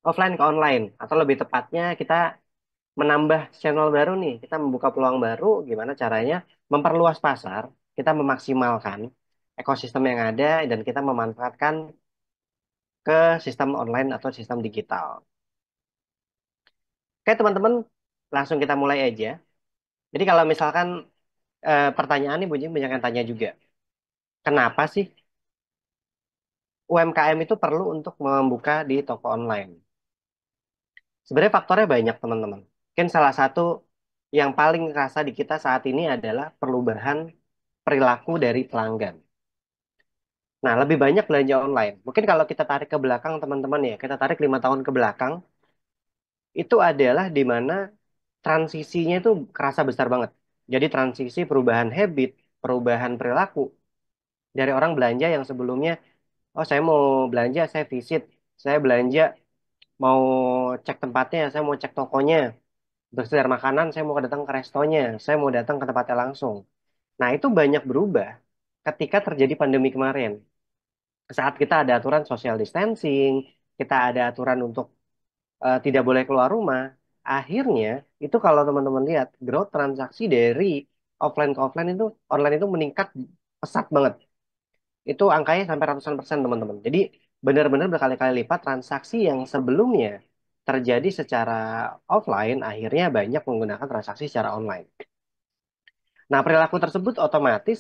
offline ke online, atau lebih tepatnya kita menambah channel baru nih, kita membuka peluang baru, gimana caranya memperluas pasar, kita memaksimalkan ekosistem yang ada dan kita memanfaatkan ke sistem online atau sistem digital. Oke teman-teman, langsung kita mulai aja. Jadi kalau misalkan pertanyaan nih Bunyi banyak yang tanya juga, kenapa sih UMKM itu perlu untuk membuka di toko online? Sebenarnya faktornya banyak teman-teman. Mungkin salah satu yang paling terasa di kita saat ini adalah perubahan perilaku dari pelanggan. Nah, lebih banyak belanja online. Mungkin kalau kita tarik ke belakang teman-teman ya, kita tarik 5 tahun ke belakang, itu adalah di mana transisinya itu kerasa besar banget. Jadi transisi perubahan habit, perubahan perilaku dari orang belanja yang sebelumnya, oh saya mau belanja, saya visit, saya belanja mau cek tempatnya, saya mau cek tokonya, untuk sekedar makanan, saya mau datang ke restonya, saya mau datang ke tempatnya langsung. Nah, itu banyak berubah ketika terjadi pandemi kemarin. Saat kita ada aturan social distancing, kita ada aturan untuk tidak boleh keluar rumah, akhirnya itu kalau teman-teman lihat, growth transaksi dari offline ke offline itu, online itu meningkat pesat banget. Itu angkanya sampai ratusan persen, teman-teman. Jadi, benar-benar berkali-kali lipat transaksi yang sebelumnya terjadi secara offline, akhirnya banyak menggunakan transaksi secara online. Nah, perilaku tersebut otomatis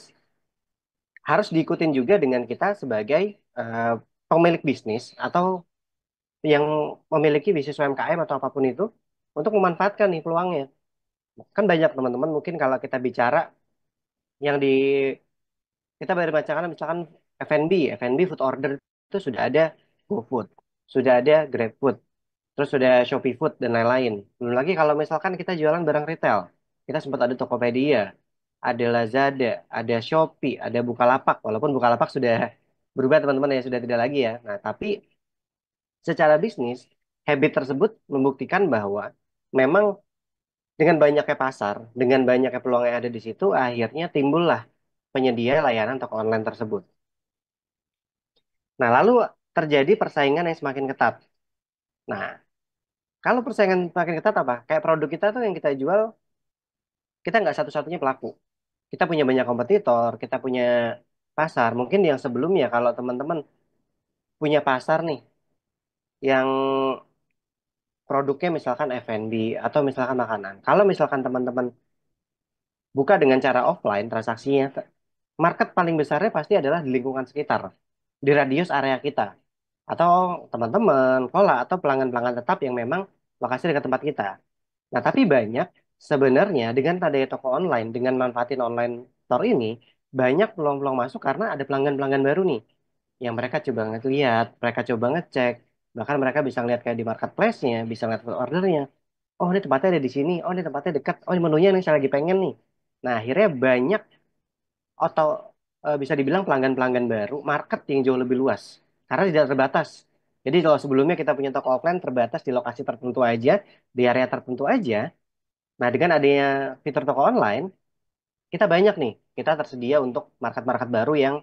harus diikutin juga dengan kita sebagai eh, pemilik bisnis atau yang memiliki bisnis UMKM atau apapun itu untuk memanfaatkan nih peluangnya. Kan banyak teman-teman mungkin kalau kita bicara yang di kita baru bacakan misalkan F&B, F&B food order itu sudah ada GoFood, sudah ada GrabFood, terus sudah Shopee Food dan lain-lain. Belum lagi kalau misalkan kita jualan barang retail, kita sempat ada Tokopedia, ada Lazada, ada Shopee, ada Bukalapak. Walaupun Bukalapak sudah berubah teman-teman ya, sudah tidak lagi ya. Nah, tapi secara bisnis, habit tersebut membuktikan bahwa memang dengan banyaknya pasar, dengan banyaknya peluang yang ada di situ, akhirnya timbullah penyedia layanan toko online tersebut. Nah, lalu terjadi persaingan yang semakin ketat. Nah, kalau persaingan semakin ketat apa? Kayak produk kita tuh yang kita jual, kita nggak satu-satunya pelaku. Kita punya banyak kompetitor, kita punya pasar. Mungkin yang sebelumnya kalau teman-teman punya pasar nih, yang produknya misalkan F&B atau misalkan makanan. Kalau misalkan teman-teman buka dengan cara offline transaksinya, market paling besarnya pasti adalah di lingkungan sekitar, di radius area kita. Atau teman-teman, pola, atau pelanggan-pelanggan tetap yang memang lokasi dekat tempat kita. Nah, tapi banyak sebenarnya dengan adanya toko online, dengan manfaatin online store ini, banyak peluang-peluang masuk karena ada pelanggan-pelanggan baru nih, yang mereka coba ngeliat, mereka coba ngecek, bahkan mereka bisa ngeliat kayak di marketplace-nya, bisa ngeliat ordernya. Oh, ini tempatnya ada di sini, oh ini tempatnya dekat, oh ini menunya nih saya lagi pengen nih. Nah, akhirnya banyak atau bisa dibilang pelanggan-pelanggan baru, market yang jauh lebih luas karena tidak terbatas. Jadi kalau sebelumnya kita punya toko offline terbatas di lokasi tertentu aja, di area tertentu aja. Nah, dengan adanya fitur toko online, kita banyak nih, kita tersedia untuk market-market baru yang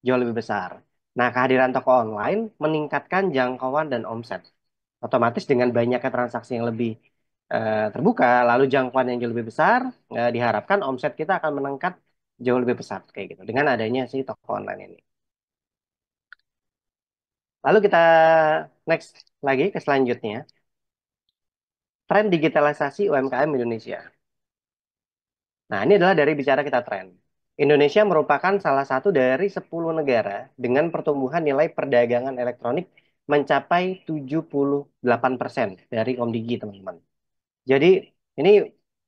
jauh lebih besar. Nah, kehadiran toko online meningkatkan jangkauan dan omset. Otomatis dengan banyaknya transaksi yang lebih terbuka, lalu jangkauan yang jauh lebih besar, diharapkan omset kita akan meningkat jauh lebih besar kayak gitu dengan adanya si toko online ini. Lalu kita next lagi ke selanjutnya, tren digitalisasi UMKM Indonesia. Nah, ini adalah dari bicara kita tren. Indonesia merupakan salah satu dari 10 negara dengan pertumbuhan nilai perdagangan elektronik mencapai 78% dari Komdigi, teman-teman. Jadi ini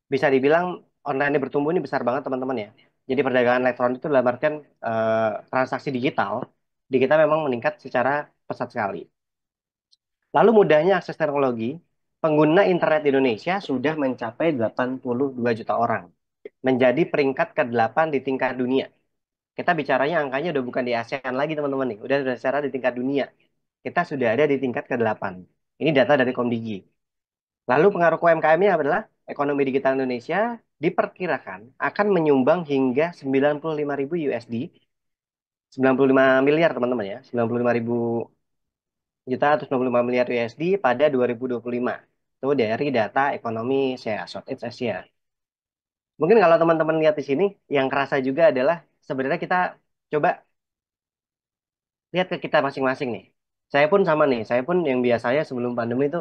bisa dibilang online ini bertumbuh ini besar banget teman-teman ya. Jadi perdagangan elektronik itu dalam artian transaksi digital di kita memang meningkat secara pesat sekali. Lalu mudahnya akses teknologi, pengguna internet di Indonesia sudah mencapai 82 juta orang, menjadi peringkat ke-8 di tingkat dunia. Kita bicaranya angkanya udah bukan di ASEAN lagi teman-teman nih, udah secara di tingkat dunia. Kita sudah ada di tingkat ke-8. Ini data dari Komdigi. Lalu pengaruh UMKM-nya adalah ekonomi digital Indonesia diperkirakan akan menyumbang hingga 95.000 USD, 95 miliar teman-teman ya, 95.000 1,155 miliar USD pada 2025. Itu dari data ekonomi saya, Southeast Asia. Mungkin kalau teman-teman lihat di sini, yang kerasa juga adalah sebenarnya kita coba lihat ke kita masing-masing nih. Saya pun sama nih, saya pun yang biasanya sebelum pandemi itu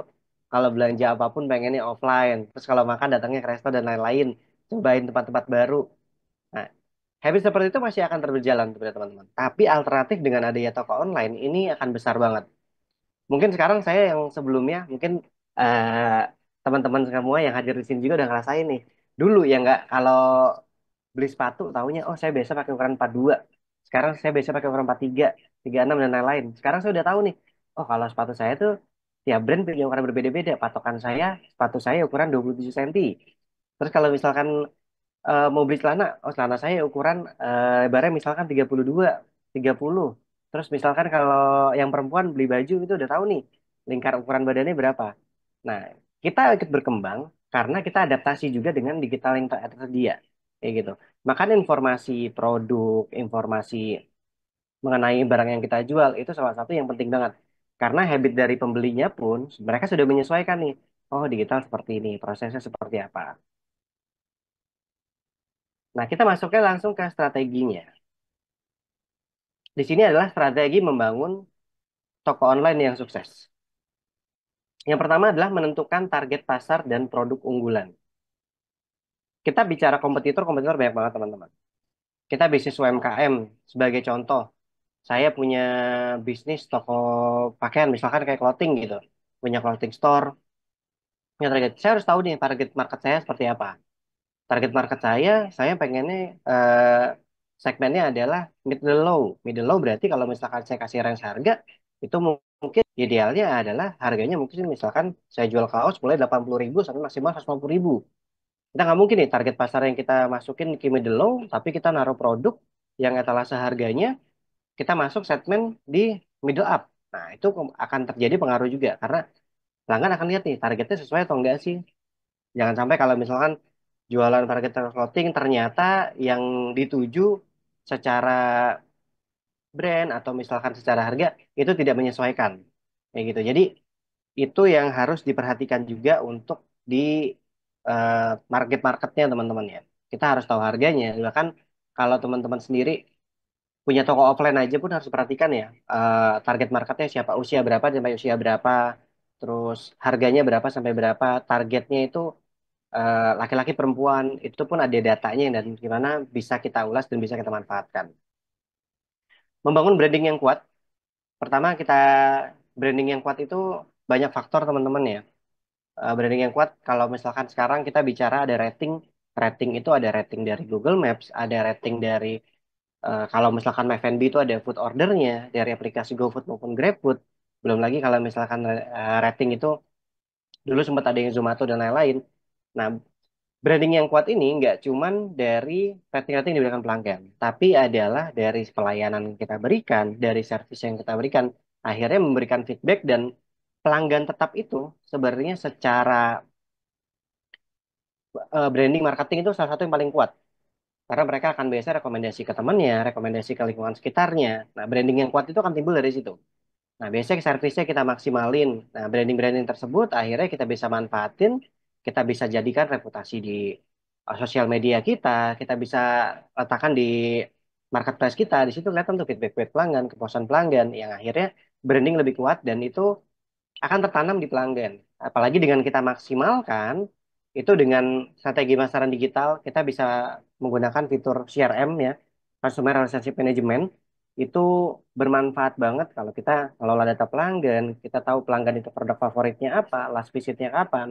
kalau belanja apapun pengennya offline. Terus kalau makan datangnya ke resto dan lain-lain. Cobain tempat-tempat baru. Nah, habit seperti itu masih akan terus berjalan sebenarnya teman-teman. Tapi alternatif dengan adanya toko online ini akan besar banget. Mungkin sekarang saya yang sebelumnya, mungkin eh, teman-teman semua yang hadir di sini juga udah ngerasain nih. Dulu ya nggak, kalau beli sepatu tahunya, oh saya biasa pakai ukuran 42. Sekarang saya biasa pakai ukuran 43, 36 dan lain-lain. Sekarang saya udah tahu nih, oh kalau sepatu saya tuh tiap brand punya ukuran berbeda-beda. Patokan saya, sepatu saya ukuran 27 cm. Terus kalau misalkan mau beli celana, oh celana saya ukuran lebarnya misalkan 32, 30. Terus misalkan kalau yang perempuan beli baju itu udah tahu nih lingkar ukuran badannya berapa. Nah, kita ikut berkembang karena kita adaptasi juga dengan digital yang tersedia. Kayak gitu. Makanya informasi produk, informasi mengenai barang yang kita jual itu salah satu yang penting banget. Karena habit dari pembelinya pun mereka sudah menyesuaikan nih. Oh, digital seperti ini, prosesnya seperti apa. Nah, kita masuknya langsung ke strateginya. Di sini adalah strategi membangun toko online yang sukses. Yang pertama adalah menentukan target pasar dan produk unggulan. Kita bicara kompetitor, kompetitor banyak banget teman-teman. Kita bisnis UMKM sebagai contoh. Saya punya bisnis toko pakaian, misalkan kayak clothing gitu. Punya clothing store, punya target. Saya harus tahu nih target market saya seperti apa. Target market saya pengennya segmennya adalah middle low. Middle low berarti kalau misalkan saya kasih range harga, itu mungkin idealnya adalah harganya mungkin misalkan saya jual kaos mulai 80.000 sampai maksimal 150.000. Kita nggak mungkin nih target pasar yang kita masukin ke middle low, tapi kita naruh produk yang etalase harganya, kita masuk segmen di middle up. Nah, itu akan terjadi pengaruh juga karena pelanggan akan lihat nih targetnya sesuai atau enggak sih. Jangan sampai kalau misalkan jualan target clothing ternyata yang dituju secara brand atau misalkan secara harga itu tidak menyesuaikan. Kayak gitu. Jadi itu yang harus diperhatikan juga untuk di market-marketnya teman-teman ya. Kita harus tahu harganya. Bahkan kalau teman-teman sendiri punya toko offline aja pun harus perhatikan ya. Target marketnya siapa, usia berapa sampai usia berapa, terus harganya berapa sampai berapa, targetnya itu laki-laki perempuan itu pun ada datanya dan gimana bisa kita ulas dan bisa kita manfaatkan. Membangun branding yang kuat. Pertama kita branding yang kuat itu banyak faktor teman-teman ya. Branding yang kuat kalau misalkan sekarang kita bicara ada rating, rating itu ada rating dari Google Maps, ada rating dari kalau misalkan MyFNB itu ada food ordernya dari aplikasi GoFood maupun GrabFood. Belum lagi kalau misalkan rating itu dulu sempat ada yang Zomato dan lain-lain. Nah, branding yang kuat ini nggak cuman dari rating-rating yang diberikan pelanggan, tapi adalah dari pelayanan yang kita berikan, dari servis yang kita berikan, akhirnya memberikan feedback dan pelanggan tetap itu sebenarnya secara branding marketing itu salah satu yang paling kuat. Karena mereka akan biasa rekomendasi ke temannya, rekomendasi ke lingkungan sekitarnya. Nah, branding yang kuat itu akan timbul dari situ. Nah, biasanya servisnya kita maksimalin. Nah, branding-branding tersebut akhirnya kita bisa manfaatin, kita bisa jadikan reputasi di sosial media kita bisa letakkan di marketplace kita. Di situ kelihatan tuh feedback pelanggan, kepuasan pelanggan, yang akhirnya branding lebih kuat dan itu akan tertanam di pelanggan. Apalagi dengan kita maksimalkan, itu dengan strategi pemasaran digital, kita bisa menggunakan fitur CRM ya, Customer Relationship Management, itu bermanfaat banget kalau kita ngelola data pelanggan, kita tahu pelanggan itu produk favoritnya apa, last visitnya kapan,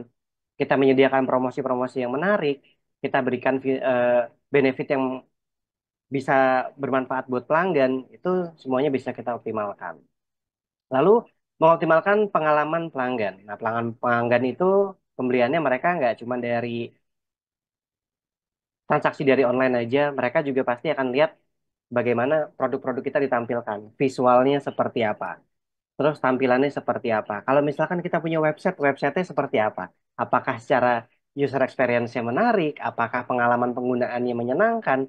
kita menyediakan promosi-promosi yang menarik, kita berikan benefit yang bisa bermanfaat buat pelanggan, itu semuanya bisa kita optimalkan. Lalu mengoptimalkan pengalaman pelanggan. Nah, pelanggan pelanggan itu pembeliannya mereka nggak cuma dari transaksi dari online aja, mereka juga pasti akan lihat bagaimana produk-produk kita ditampilkan, visualnya seperti apa, terus tampilannya seperti apa. Kalau misalkan kita punya website, websitenya seperti apa? Apakah secara user experience-nya menarik? Apakah pengalaman penggunaannya menyenangkan?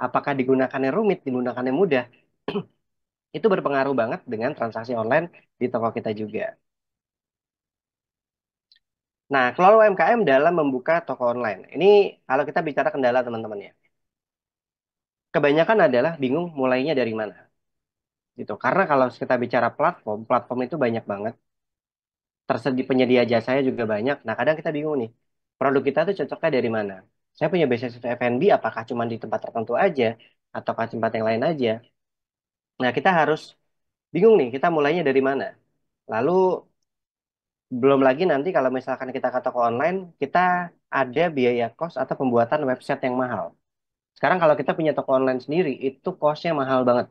Apakah digunakannya rumit, digunakannya mudah? Itu berpengaruh banget dengan transaksi online di toko kita juga. Nah, kalau UMKM dalam membuka toko online, ini kalau kita bicara kendala teman-teman ya, kebanyakan adalah bingung mulainya dari mana gitu. Karena kalau kita bicara platform, platform itu banyak banget, tersedia penyedia jasanya juga banyak. Nah, kadang kita bingung nih, produk kita tuh cocoknya dari mana? Saya punya bisnis F&B, apakah cuma di tempat tertentu aja, ataukah tempat yang lain aja? Nah, kita harus bingung nih, kita mulainya dari mana? Lalu belum lagi nanti kalau misalkan kita ke toko online, kita ada biaya kos atau pembuatan website yang mahal. Sekarang kalau kita punya toko online sendiri, itu costnya mahal banget.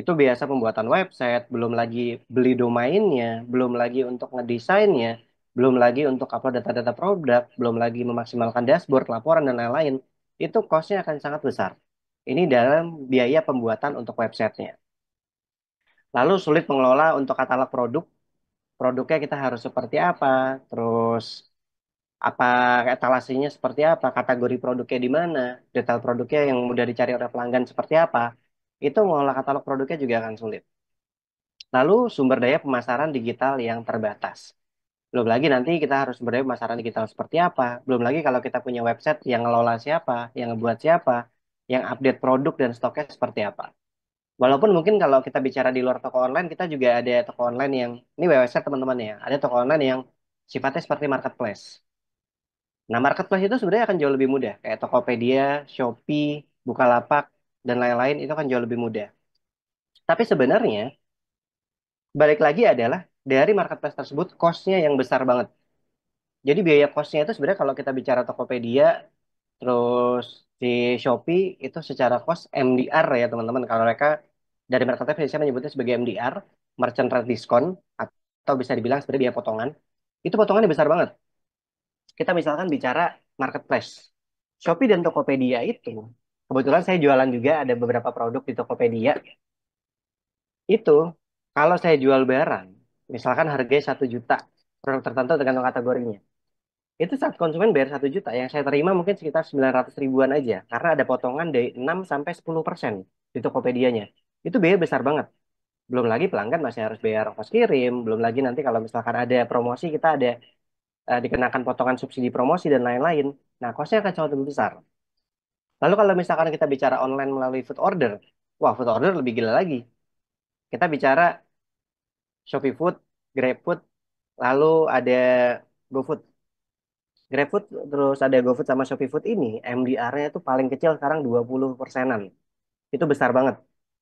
Itu biasa pembuatan website, belum lagi beli domainnya, belum lagi untuk ngedesainnya, belum lagi untuk upload data-data produk, belum lagi memaksimalkan dashboard, laporan, dan lain-lain. Itu costnya akan sangat besar. Ini dalam biaya pembuatan untuk websitenya. Lalu sulit mengelola untuk katalog produk. Produknya kita harus seperti apa, terus apa etalasenya seperti apa, kategori produknya di mana, detail produknya yang mudah dicari oleh pelanggan seperti apa. Itu mengelola katalog produknya juga akan sulit. Lalu sumber daya pemasaran digital yang terbatas. Belum lagi nanti kita harus sumber daya pemasaran digital seperti apa. Belum lagi kalau kita punya website yang ngelola siapa, yang ngebuat siapa, yang update produk dan stoknya seperti apa. Walaupun mungkin kalau kita bicara di luar toko online, kita juga ada toko online yang, ini website teman-teman ya, ada toko online yang sifatnya seperti marketplace. Nah, marketplace itu sebenarnya akan jauh lebih mudah. Kayak Tokopedia, Shopee, Bukalapak, dan lain-lain itu akan jauh lebih mudah. Tapi sebenarnya, balik lagi adalah dari marketplace tersebut, cost-nya yang besar banget. Jadi biaya cost-nya itu sebenarnya kalau kita bicara Tokopedia, terus di Shopee, itu secara cost MDR ya teman-teman. Kalau mereka dari marketplace biasanya menyebutnya sebagai MDR, Merchant Rate Discount, atau bisa dibilang sebenarnya biaya potongan. Itu potongannya besar banget. Kita misalkan bicara marketplace. Shopee dan Tokopedia itu, kebetulan saya jualan juga ada beberapa produk di Tokopedia. Itu, kalau saya jual barang, misalkan harganya 1 juta, produk tertentu tergantung kategorinya. Itu saat konsumen bayar 1 juta, yang saya terima mungkin sekitar 900 ribuan aja. Karena ada potongan dari 6 sampai 10% di Tokopedia-nya. Itu biaya besar banget. Belum lagi pelanggan masih harus bayar ongkos kirim. Belum lagi nanti kalau misalkan ada promosi, kita ada dikenakan potongan subsidi promosi dan lain-lain. Nah, kosnya akan jauh lebih besar. Lalu kalau misalkan kita bicara online melalui food order, wah food order lebih gila lagi. Kita bicara Shopee Food, GrabFood, lalu ada GoFood. GrabFood terus ada GoFood sama Shopee Food ini MDR-nya itu paling kecil sekarang 20%-an. Itu besar banget.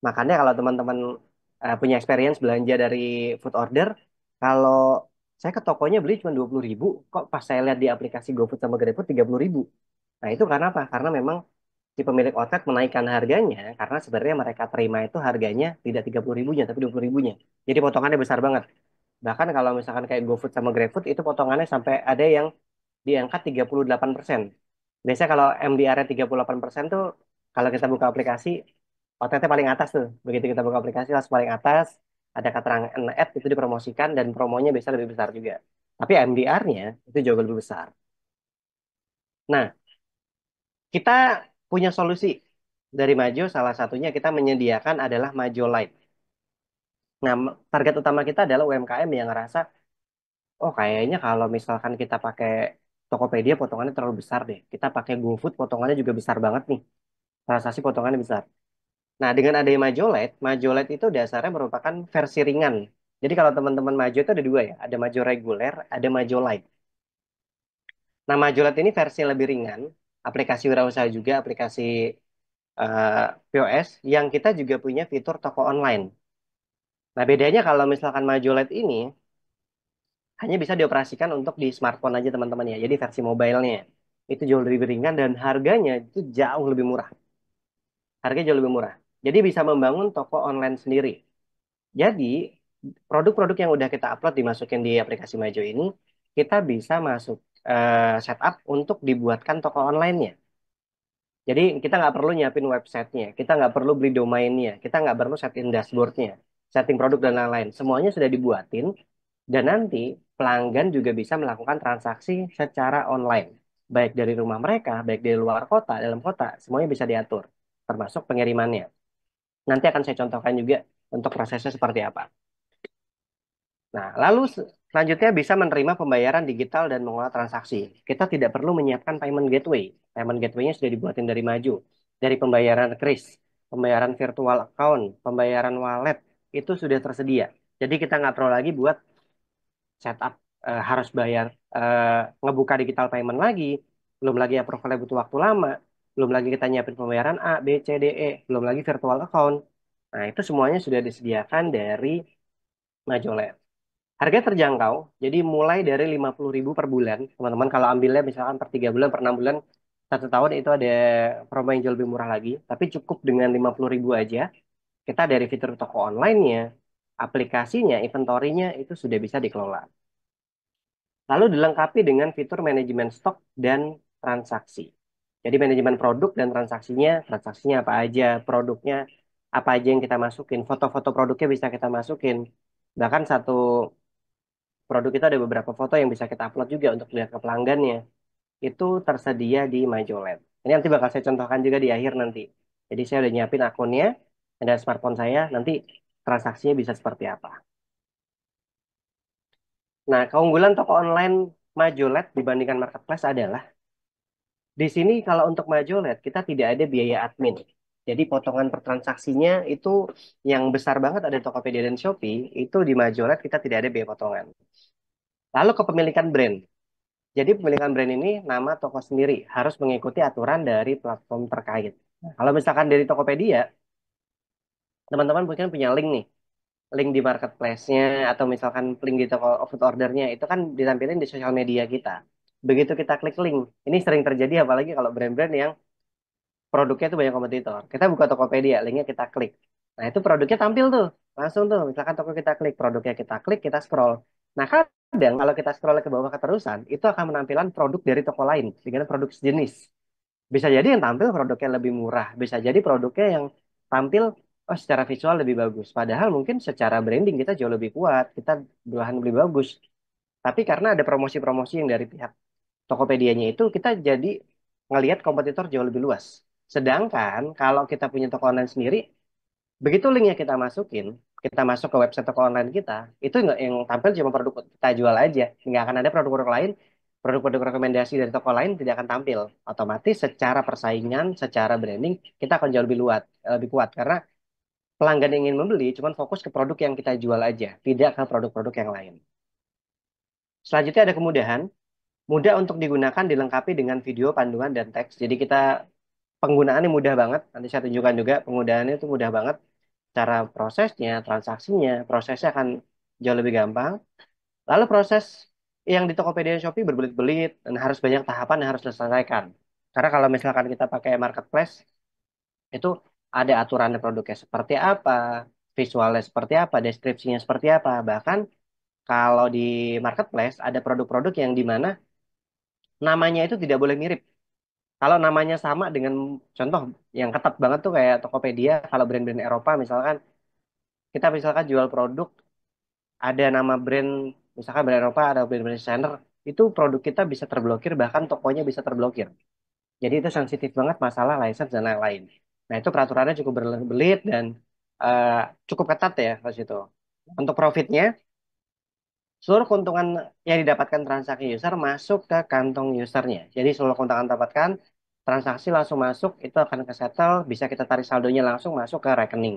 Makanya kalau teman-teman punya experience belanja dari food order, kalau saya ke tokonya beli cuma 20 ribu, kok pas saya lihat di aplikasi GoFood sama GrabFood 30 ribu. Nah itu karena apa? Karena memang si pemilik outlet menaikkan harganya karena sebenarnya mereka terima itu harganya tidak 30 ribunya tapi 20 ribunya. Jadi potongannya besar banget. Bahkan kalau misalkan kayak GoFood sama GrabFood itu potongannya sampai ada yang di angka 38%. Biasanya kalau MDR-nya 38% tuh kalau kita buka aplikasi OTT paling atas tuh. Begitu kita buka aplikasi langsung paling atas ada keterangan ad itu dipromosikan dan promonya bisa lebih besar juga. Tapi MDR-nya itu jauh lebih besar. Nah, kita punya solusi dari Majo, salah satunya kita menyediakan adalah Majo Light. Nah, target utama kita adalah UMKM yang ngerasa, oh kayaknya kalau misalkan kita pakai Tokopedia potongannya terlalu besar deh. Kita pakai GoFood potongannya juga besar banget nih. Transaksi potongannya besar. Nah, dengan adanya Majo Light, Majo Light itu dasarnya merupakan versi ringan. Jadi kalau teman-teman Majo itu ada dua ya, ada Majo reguler, ada Majo Light. Nah, Majo Light ini versi lebih ringan, aplikasi wirausaha juga, aplikasi eh, POS yang kita juga punya fitur toko online. Nah, bedanya kalau misalkan Maju LED ini hanya bisa dioperasikan untuk di smartphone aja teman-teman ya. Jadi versi mobile-nya itu jauh lebih ringan dan harganya itu jauh lebih murah. Harganya jauh lebih murah. Jadi bisa membangun toko online sendiri. Jadi produk-produk yang udah kita upload dimasukin di aplikasi Majo ini, kita bisa masuk setup untuk dibuatkan toko online-nya. Jadi kita nggak perlu nyiapin websitenya, kita nggak perlu beli domainnya, kita nggak perlu setting dashboardnya, setting produk dan lain-lain. Semuanya sudah dibuatin dan nanti pelanggan juga bisa melakukan transaksi secara online, baik dari rumah mereka, baik dari luar kota, dalam kota, semuanya bisa diatur, termasuk pengirimannya. Nanti akan saya contohkan juga. untuk prosesnya seperti apa. Nah, lalu selanjutnya bisa menerima pembayaran digital dan mengolah transaksi. Kita tidak perlu menyiapkan payment gateway. Payment gateway-nya sudah dibuatin dari Maju. Dari pembayaran kris, pembayaran virtual account, pembayaran wallet, itu sudah tersedia. Jadi kita nggak perlu lagi buat setup, harus bayar, ngebuka digital payment lagi, belum lagi approval butuh waktu lama, belum lagi kita nyiapin pembayaran A, B, C, D, E, belum lagi virtual account. Nah, itu semuanya sudah disediakan dari Majolet. Harga terjangkau, jadi mulai dari 50.000 per bulan. Teman-teman kalau ambilnya misalkan per 3 bulan, per 6 bulan, 1 tahun itu ada promo yang jauh lebih murah lagi. Tapi cukup dengan 50.000 aja, kita dari fitur toko online-nya, aplikasinya, inventory-nya itu sudah bisa dikelola. Lalu dilengkapi dengan fitur manajemen stok dan transaksi. Jadi manajemen produk dan transaksinya apa aja, produknya apa aja yang kita masukin, foto-foto produknya bisa kita masukin. Bahkan satu produk itu ada beberapa foto yang bisa kita upload juga untuk lihat ke pelanggannya. Itu tersedia di Majolet. Ini nanti bakal saya contohkan juga di akhir nanti. Jadi saya udah nyiapin akunnya, ada smartphone saya, nanti transaksinya bisa seperti apa. Nah, keunggulan toko online Majolet dibandingkan marketplace adalah di sini kalau untuk Majolet kita tidak ada biaya admin. Jadi potongan per transaksinya itu yang besar banget ada Tokopedia dan Shopee, itu di Majolet kita tidak ada biaya potongan. Lalu kepemilikan brand. Jadi pemilikan brand ini nama toko sendiri harus mengikuti aturan dari platform terkait. Nah, kalau misalkan dari Tokopedia, teman-teman mungkin punya link nih, link di marketplace-nya atau misalkan link di toko food order-nya itu kan ditampilin di sosial media kita. Begitu kita klik link, ini sering terjadi apalagi kalau brand-brand yang produknya itu banyak kompetitor. Kita buka Tokopedia, linknya kita klik. Nah itu produknya tampil tuh, langsung tuh. Misalkan toko kita klik, produknya kita klik, kita scroll. Nah kadang kalau kita scroll ke bawah keterusan, itu akan menampilkan produk dari toko lain dengan produk sejenis. Bisa jadi yang tampil produknya lebih murah, bisa jadi produknya yang tampil oh secara visual lebih bagus. Padahal mungkin secara branding kita jauh lebih kuat, kita bahan lebih bagus. Tapi karena ada promosi-promosi yang dari pihak Tokopedia-nya itu kita jadi ngelihat kompetitor jauh lebih luas. Sedangkan kalau kita punya toko online sendiri, begitu linknya kita masukin, kita masuk ke website toko online kita, itu nggak yang tampil cuma produk kita jual aja, nggak akan ada produk-produk lain, produk-produk rekomendasi dari toko lain tidak akan tampil. Otomatis secara persaingan, secara branding kita akan jauh lebih kuat karena pelanggan yang ingin membeli cuma fokus ke produk yang kita jual aja, tidak ke produk-produk yang lain. Selanjutnya ada kemudahan. Mudah untuk digunakan dilengkapi dengan video panduan dan teks. Jadi kita penggunaannya mudah banget. Nanti saya tunjukkan juga penggunaannya itu mudah banget. Cara prosesnya, transaksinya, prosesnya akan jauh lebih gampang. Lalu proses yang di Tokopedia dan Shopee berbelit-belit dan harus banyak tahapan yang harus diselesaikan. Karena kalau misalkan kita pakai marketplace, itu ada aturan produknya seperti apa, visualnya seperti apa, deskripsinya seperti apa. Bahkan kalau di marketplace ada produk-produk yang di mana namanya itu tidak boleh mirip. Kalau namanya sama dengan contoh yang ketat banget tuh kayak Tokopedia, kalau brand-brand Eropa misalkan, kita misalkan jual produk, ada nama brand, misalkan brand Eropa, ada brand-brand desainer, itu produk kita bisa terblokir, bahkan tokonya bisa terblokir. Jadi itu sensitif banget masalah license dan lain-lain. Nah itu peraturannya cukup berbelit dan eh, cukup ketat ya ke situ. Untuk profitnya, seluruh keuntungan yang didapatkan transaksi user masuk ke kantong usernya. Jadi seluruh keuntungan didapatkan, transaksi langsung masuk, itu akan ke settle, bisa kita tarik saldonya langsung masuk ke rekening.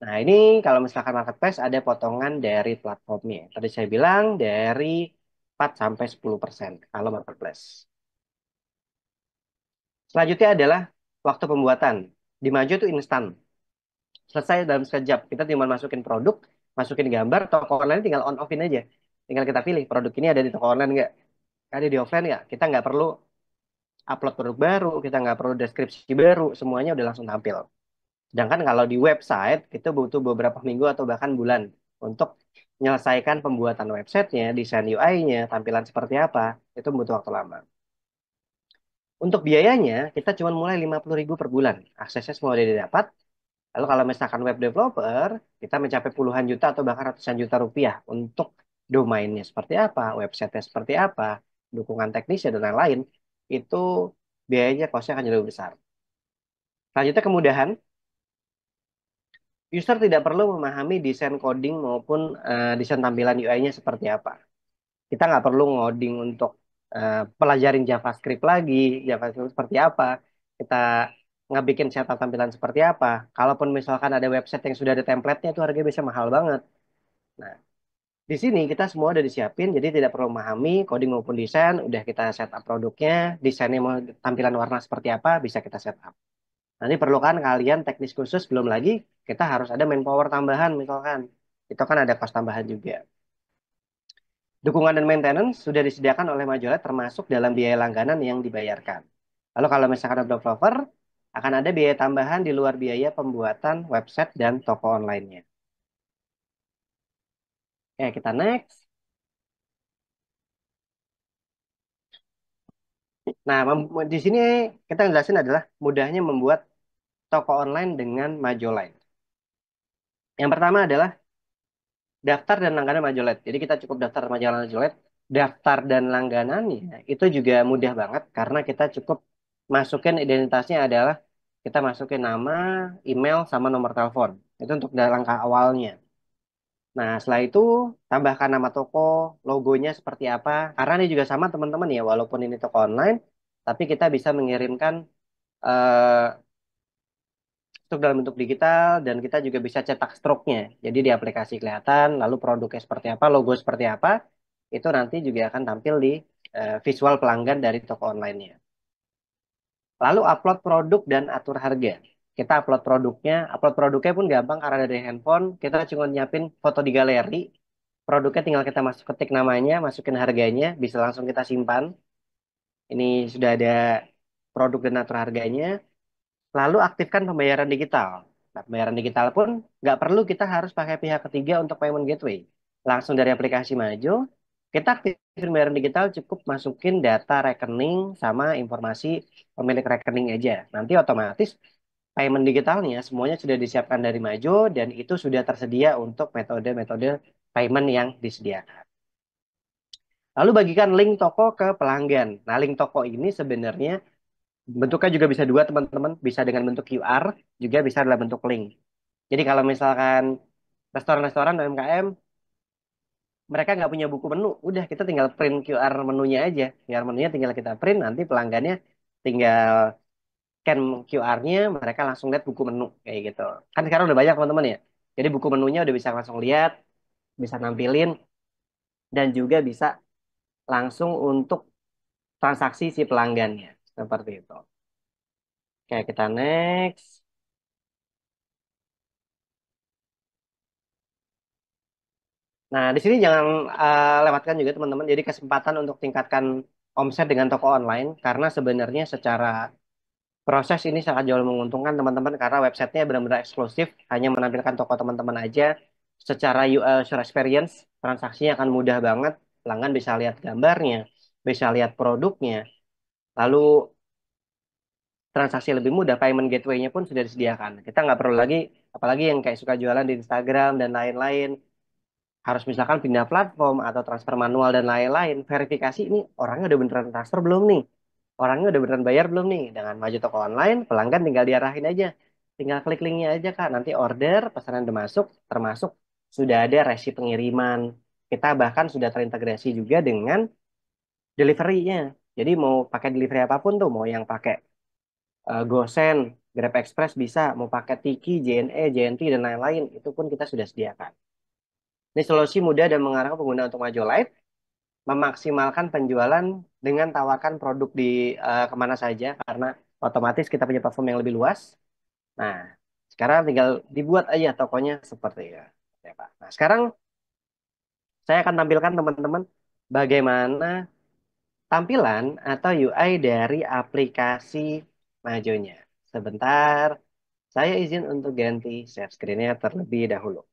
Nah ini kalau misalkan marketplace ada potongan dari platformnya. Tadi saya bilang dari 4 sampai 10% kalau marketplace. Selanjutnya adalah waktu pembuatan. Di Maju itu instan. Selesai dalam sekejap. Kita tinggal masukin produk, masukin gambar, toko online tinggal on offin aja. Tinggal kita pilih produk ini ada di toko online nggak, ada di offline nggak. Kita nggak perlu upload produk baru, kita nggak perlu deskripsi baru, semuanya udah langsung tampil. Sedangkan kalau di website, kita butuh beberapa minggu atau bahkan bulan untuk menyelesaikan pembuatan websitenya, desain UI-nya, tampilan seperti apa, itu butuh waktu lama. Untuk biayanya, kita cuma mulai 50.000 per bulan. Aksesnya semua udah didapat. Lalu kalau misalkan web developer, kita mencapai puluhan juta atau bahkan ratusan juta rupiah untuk domainnya seperti apa, websitenya seperti apa, dukungan teknisnya dan lain-lain. Itu biayanya, costnya akan jauh lebih besar. Selanjutnya kemudahan, User tidak perlu memahami desain coding maupun desain tampilan UI-nya seperti apa. Kita nggak perlu ngoding untuk pelajarin JavaScript lagi, JavaScript seperti apa. Kita nggak bikin setup tampilan seperti apa. Kalaupun misalkan ada website yang sudah ada template-nya, itu harganya bisa mahal banget. Nah, di sini kita semua udah disiapin, jadi tidak perlu memahami coding maupun desain. Udah kita setup produknya, desainnya mau tampilan warna seperti apa, bisa kita setup. Nanti perlukan kalian teknis khusus, belum lagi kita harus ada manpower tambahan misalkan. Itu kan ada cost tambahan juga. Dukungan dan maintenance sudah disediakan oleh Majolet termasuk dalam biaya langganan yang dibayarkan. Lalu kalau misalkan ada developer, akan ada biaya tambahan di luar biaya pembuatan website dan toko online-nya. Oke, kita next. Nah, di sini kita jelasin adalah mudahnya membuat toko online dengan Majolet. Yang pertama adalah daftar dan langganan Majolet. Jadi kita cukup daftar Majolet. Daftar dan langganannya itu juga mudah banget karena kita cukup masukin identitasnya adalah kita masukin nama, email, sama nomor telepon. Itu untuk langkah awalnya. Nah, setelah itu tambahkan nama toko, logonya seperti apa. Karena ini juga sama teman-teman ya, walaupun ini toko online, tapi kita bisa mengirimkan eh, stok dalam bentuk digital dan kita juga bisa cetak struknya. Jadi di aplikasi kelihatan, lalu produknya seperti apa, logo seperti apa, itu nanti juga akan tampil di visual pelanggan dari toko online-nya. Lalu upload produk dan atur harga. Kita upload produknya pun gampang karena dari handphone, kita cuma nyiapin foto di galeri, produknya tinggal kita masuk ketik namanya, masukin harganya, bisa langsung kita simpan. Ini sudah ada produk dan atur harganya. Lalu aktifkan pembayaran digital. Nah, pembayaran digital pun nggak perlu kita harus pakai pihak ketiga untuk payment gateway. Langsung dari aplikasi Majo, kita aktifin pembayaran digital cukup masukin data rekening sama informasi pemilik rekening aja. Nanti otomatis payment digitalnya semuanya sudah disiapkan dari Majo dan itu sudah tersedia untuk metode-metode payment yang disediakan. Lalu bagikan link toko ke pelanggan. Nah, link toko ini sebenarnya bentuknya juga bisa dua teman-teman, bisa dengan bentuk QR, juga bisa dalam bentuk link. Jadi kalau misalkan restoran-restoran UMKM, mereka nggak punya buku menu, udah kita tinggal print QR menunya aja. QR menunya tinggal kita print, nanti pelanggannya tinggal scan QR-nya, mereka langsung lihat buku menu kayak gitu. Kan sekarang udah banyak teman-teman ya. Jadi buku menunya udah bisa langsung lihat, bisa nampilin, dan juga bisa langsung untuk transaksi si pelanggannya. Seperti itu. Oke, kita next. Nah, di sini jangan lewatkan juga teman-teman. Jadi kesempatan untuk tingkatkan omset dengan toko online karena sebenarnya secara proses ini sangat jauh menguntungkan teman-teman karena websitenya benar-benar eksklusif, hanya menampilkan toko teman-teman aja. Secara UI user experience, transaksinya akan mudah banget. Pelanggan bisa lihat gambarnya, bisa lihat produknya. Lalu transaksi lebih mudah, payment gateway-nya pun sudah disediakan. Kita nggak perlu lagi, apalagi yang kayak suka jualan di Instagram dan lain-lain harus misalkan pindah platform atau transfer manual dan lain-lain. Verifikasi ini orangnya udah beneran transfer belum nih? Orangnya udah beneran bayar belum nih? Dengan maju toko online, pelanggan tinggal diarahin aja. Tinggal klik linknya aja Kak. Nanti order, pesanan udah masuk, termasuk sudah ada resi pengiriman. Kita bahkan sudah terintegrasi juga dengan delivery-nya. Jadi mau pakai delivery apapun tuh, mau yang pakai GoSend, Grab Express bisa, mau pakai Tiki, JNE, JNT, dan lain-lain, itu pun kita sudah sediakan. Ini solusi mudah dan mengarahkan pengguna untuk maju live, memaksimalkan penjualan dengan tawarkan produk di kemana saja, karena otomatis kita punya platform yang lebih luas. Nah, sekarang tinggal dibuat aja tokonya seperti ya. Ya, Pak. Nah, sekarang saya akan tampilkan teman-teman bagaimana tampilan atau UI dari aplikasi Majonya. Sebentar, saya izin untuk ganti share screen-nya terlebih dahulu.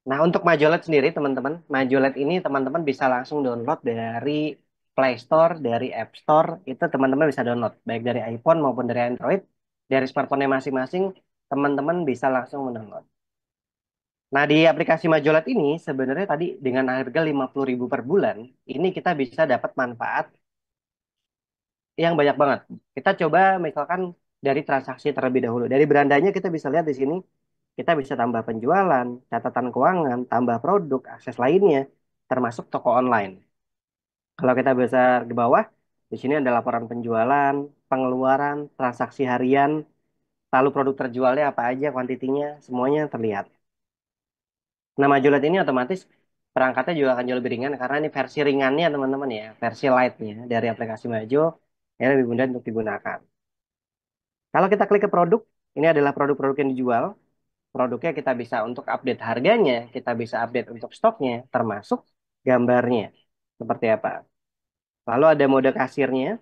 Nah, untuk Majolet sendiri, teman-teman, Majolet ini teman-teman bisa langsung download dari Play Store, dari App Store, itu teman-teman bisa download, baik dari iPhone maupun dari Android. dari smartphone masing-masing, teman-teman bisa langsung mendownload. Nah, di aplikasi Majolat ini sebenarnya tadi dengan harga 50.000 per bulan, ini kita bisa dapat manfaat yang banyak banget. Kita coba misalkan dari transaksi terlebih dahulu. Dari berandanya kita bisa lihat di sini, kita bisa tambah penjualan, catatan keuangan, tambah produk, akses lainnya, termasuk toko online. Kalau kita bisa ke bawah, di sini ada laporan penjualan, pengeluaran, transaksi harian, lalu produk terjualnya apa aja, kuantitinya, semuanya terlihat. Nah, Majulet ini otomatis perangkatnya juga akan jauh lebih ringan karena ini versi ringannya teman-teman ya, versi lightnya dari aplikasi Majo, ya lebih mudah untuk digunakan. Kalau kita klik ke produk, ini adalah produk-produk yang dijual. Produknya kita bisa untuk update harganya, kita bisa update untuk stoknya, termasuk gambarnya. Seperti apa? Lalu ada mode kasirnya.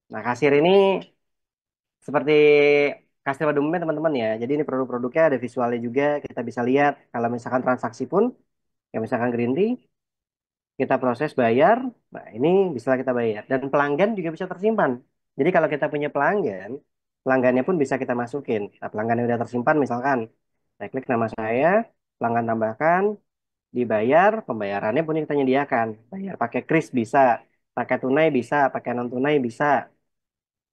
Nah, kasir ini seperti kasir pada umumnya teman-teman ya. Jadi ini produk-produknya ada visualnya juga. Kita bisa lihat kalau misalkan transaksi pun, ya misalkan green tea, kita proses bayar. Nah, ini bisa kita bayar. Dan pelanggan juga bisa tersimpan. Jadi kalau kita punya pelanggan, pelanggannya pun bisa kita masukin. Nah, pelanggan yang udah tersimpan misalkan, saya klik nama saya, pelanggan tambahkan, dibayar, pembayarannya pun yang kita nyediakan. Bayar pakai kris bisa, pakai tunai bisa, pakai non tunai bisa.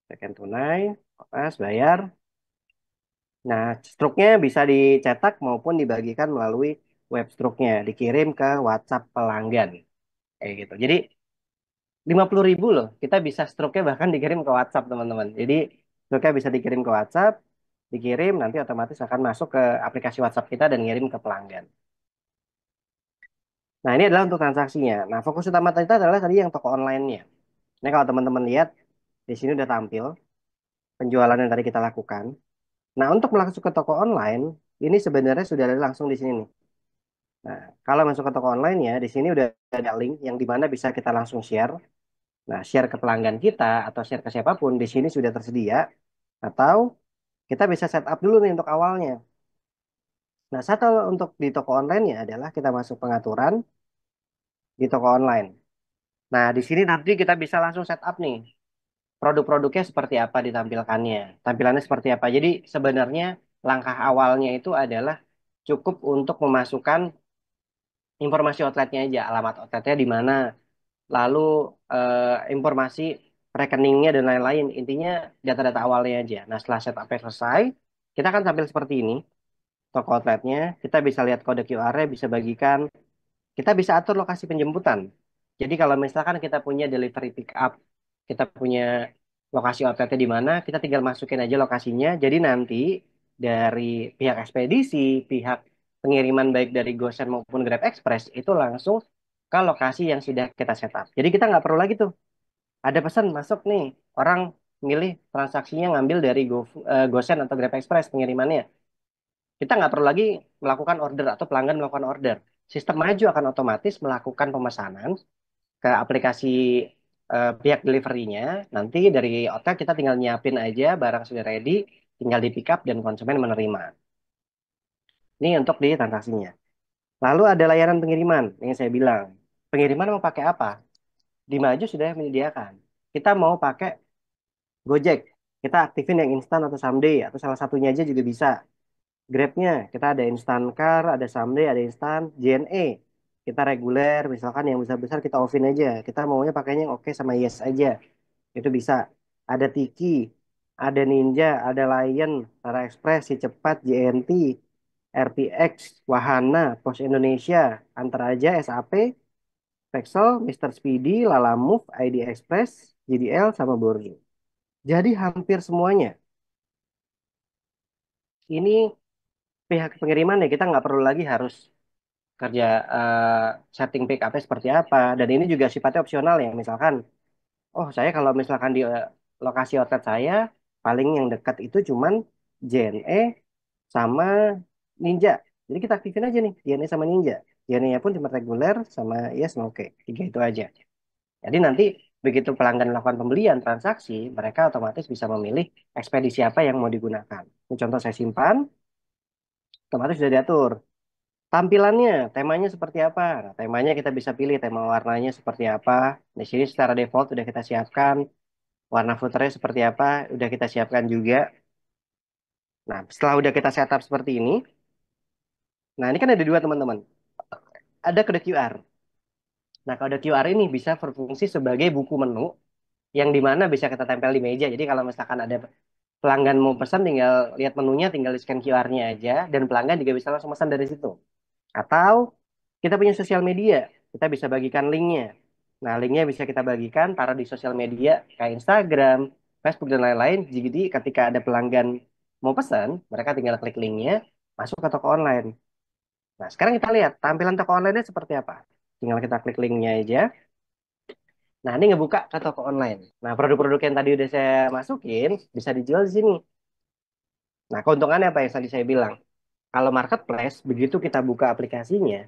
Pakai tunai, pas bayar. Nah, struknya bisa dicetak maupun dibagikan melalui web struknya, dikirim ke WhatsApp pelanggan. Kayak gitu. Jadi 50.000 loh, kita bisa struknya bahkan dikirim ke WhatsApp teman-teman. Jadi struknya bisa dikirim ke WhatsApp, dikirim nanti otomatis akan masuk ke aplikasi WhatsApp kita dan ngirim ke pelanggan. Nah, ini adalah untuk transaksinya. Nah, fokus utama kita adalah tadi yang toko online-nya. Nah, kalau teman-teman lihat, di sini udah tampil penjualan yang tadi kita lakukan. Nah, untuk masuk ke toko online, ini sebenarnya sudah ada langsung di sini nih. Nah, kalau masuk ke toko online ya, di sini udah ada link yang dimana bisa kita langsung share. Nah, share ke pelanggan kita atau share ke siapapun, di sini sudah tersedia. Atau kita bisa setup dulu nih untuk awalnya. Nah, satu untuk di toko online ya adalah kita masuk pengaturan di toko online. Nah, di sini nanti kita bisa langsung setup nih. Produk-produknya seperti apa ditampilkannya, tampilannya seperti apa. Jadi sebenarnya langkah awalnya itu adalah cukup untuk memasukkan informasi outletnya aja, alamat outletnya di mana, lalu informasi rekeningnya dan lain-lain. Intinya data-data awalnya aja. Nah, setelah setupnya selesai, kita akan tampil seperti ini, toko outletnya. Kita bisa lihat kode QR-nya, bisa bagikan. Kita bisa atur lokasi penjemputan. Jadi kalau misalkan kita punya delivery pick up, kita punya lokasi outletnya di mana, kita tinggal masukin aja lokasinya. Jadi nanti dari pihak ekspedisi, pihak pengiriman baik dari GoSend maupun Grab Express itu langsung ke lokasi yang sudah kita setup. Jadi kita nggak perlu lagi tuh ada pesan masuk nih, orang milih transaksinya ngambil dari GoSend atau Grab Express pengirimannya. Kita nggak perlu lagi melakukan order atau pelanggan melakukan order. Sistem Maju akan otomatis melakukan pemesanan ke aplikasi pihak deliverynya. Nanti dari hotel kita tinggal nyiapin aja barang sudah ready, tinggal di pick up dan konsumen menerima. Ini untuk di transaksinya. Lalu ada layanan pengiriman yang saya bilang. Pengiriman mau pakai apa? Di Maju sudah menyediakan. Kita mau pakai Gojek. Kita aktifin yang instan atau someday atau salah satunya aja juga bisa. Grabnya kita ada instan car, ada someday, ada instan, JNE. Kita reguler, misalkan yang besar-besar kita offin aja. Kita maunya pakainya yang oke sama yes aja. Itu bisa. Ada Tiki, ada Ninja, ada Lion, Tara Express, Si Cepat, JNT, RTX, Wahana, Pos Indonesia, Antar Aja, SAP, Pexel, Mister Speedy, Lalamove, ID Express, JDL, sama Borjo. Jadi hampir semuanya. Ini pihak pengiriman ya kita nggak perlu lagi harus kerja setting pick up seperti apa. Dan ini juga sifatnya opsional ya. Misalkan, oh saya kalau misalkan di lokasi outlet saya paling yang dekat itu cuman JNE sama Ninja. Jadi kita aktifin aja nih JNE sama Ninja. JNE-nya pun cuma reguler sama yes no oke. Tiga itu aja. Jadi nanti begitu pelanggan melakukan pembelian transaksi, mereka otomatis bisa memilih ekspedisi apa yang mau digunakan. Ini contoh saya simpan, otomatis sudah diatur. Tampilannya, temanya seperti apa? Nah, temanya kita bisa pilih tema warnanya seperti apa. Di sini secara default sudah kita siapkan. Warna footernya seperti apa, udah kita siapkan juga. Nah, setelah udah kita setup seperti ini, nah ini kan ada dua teman-teman. Ada kode QR. Nah, kode QR ini bisa berfungsi sebagai buku menu yang dimana bisa kita tempel di meja. Jadi kalau misalkan ada pelanggan mau pesan, tinggal lihat menunya, tinggal di scan QR-nya aja, dan pelanggan juga bisa langsung pesan dari situ. Atau kita punya sosial media, kita bisa bagikan linknya. Nah, linknya bisa kita bagikan, taruh di sosial media kayak Instagram, Facebook, dan lain-lain. Jadi ketika ada pelanggan mau pesan, mereka tinggal klik linknya, masuk ke toko online. Nah, sekarang kita lihat tampilan toko online-nya seperti apa. Tinggal kita klik linknya aja. Nah, ini ngebuka ke toko online. Nah, produk-produk yang tadi udah saya masukin, bisa dijual di sini. Nah, keuntungannya apa yang tadi saya bilang? Kalau marketplace, begitu kita buka aplikasinya,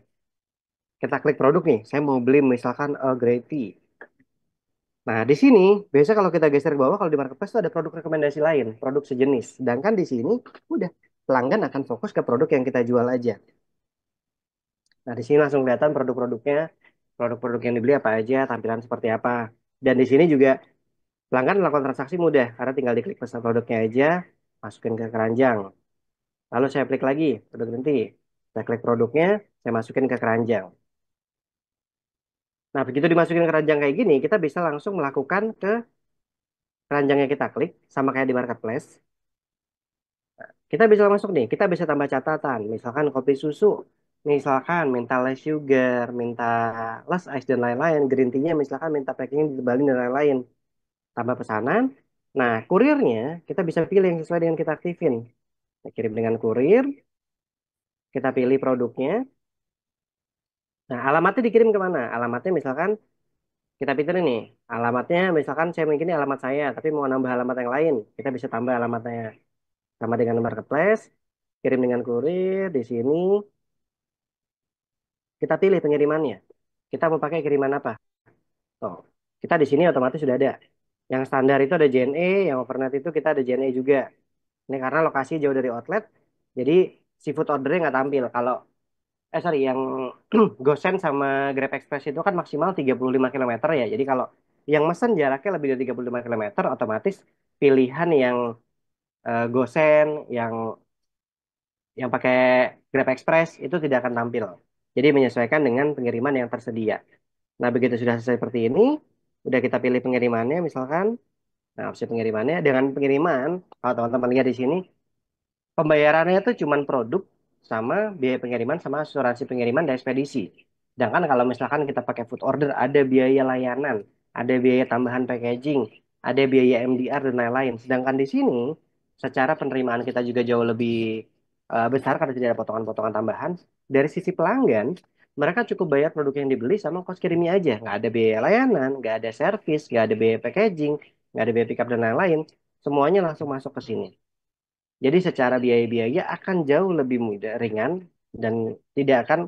kita klik produk nih. Saya mau beli misalkan grey tea. Nah, di sini biasa kalau kita geser ke bawah, kalau di marketplace itu ada produk rekomendasi lain, produk sejenis. Sedangkan di sini udah pelanggan akan fokus ke produk yang kita jual aja. Nah, di sini langsung kelihatan produk-produknya, produk-produk yang dibeli apa aja, tampilan seperti apa. Dan di sini juga pelanggan melakukan transaksi mudah karena tinggal diklik pesan produknya aja, masukin ke keranjang. Lalu saya klik lagi produk nanti. Saya klik produknya, saya masukin ke keranjang. Nah, begitu dimasukin ke keranjang kayak gini, kita bisa langsung melakukan ke keranjang yang kita klik, sama kayak di marketplace. Kita bisa masuk nih, kita bisa tambah catatan, misalkan kopi susu, misalkan minta less sugar, minta less ice dan lain-lain, green tea-nya misalkan minta packaging ditebalin dan lain-lain. Tambah pesanan. Nah, kurirnya kita bisa pilih yang sesuai dengan kita aktifin. Kita kirim dengan kurir, kita pilih produknya. Nah, alamatnya dikirim kemana? Alamatnya misalkan kita pilih nih, alamatnya misalkan saya mungkin ini alamat saya, tapi mau nambah alamat yang lain, kita bisa tambah alamatnya. Sama dengan marketplace, kirim dengan kurir, di sini kita pilih pengirimannya. Kita mau pakai kiriman apa? Oh, kita di sini otomatis sudah ada. Yang standar itu ada JNE, yang overnight itu kita ada JNE juga. Ini karena lokasi jauh dari outlet, jadi seafood ordernya nggak tampil. Kalau sorry, yang Gosen sama Grab Express itu kan maksimal 35 kilometer ya. Jadi kalau yang mesen jaraknya lebih dari 35 kilometer, otomatis pilihan yang Gosen, yang pakai Grab Express itu tidak akan tampil. Jadi menyesuaikan dengan pengiriman yang tersedia. Nah, begitu sudah selesai seperti ini, udah kita pilih pengirimannya misalkan. Nah, opsi pengirimannya dengan pengiriman, kalau teman-teman lihat di sini, pembayarannya itu cuma produk sama biaya pengiriman sama asuransi pengiriman dan ekspedisi. Sedangkan kalau misalkan kita pakai food order, ada biaya layanan, ada biaya tambahan packaging, ada biaya MDR dan lain-lain. Sedangkan di sini, secara penerimaan kita juga jauh lebih besar karena tidak ada potongan-potongan tambahan. Dari sisi pelanggan, mereka cukup bayar produk yang dibeli sama kos kirimnya aja. Nggak ada biaya layanan, nggak ada servis, nggak ada biaya packaging, nggak ada biaya pickup dan lain-lain. Semuanya langsung masuk ke sini. Jadi secara biaya-biaya akan jauh lebih mudah, ringan, dan tidak akan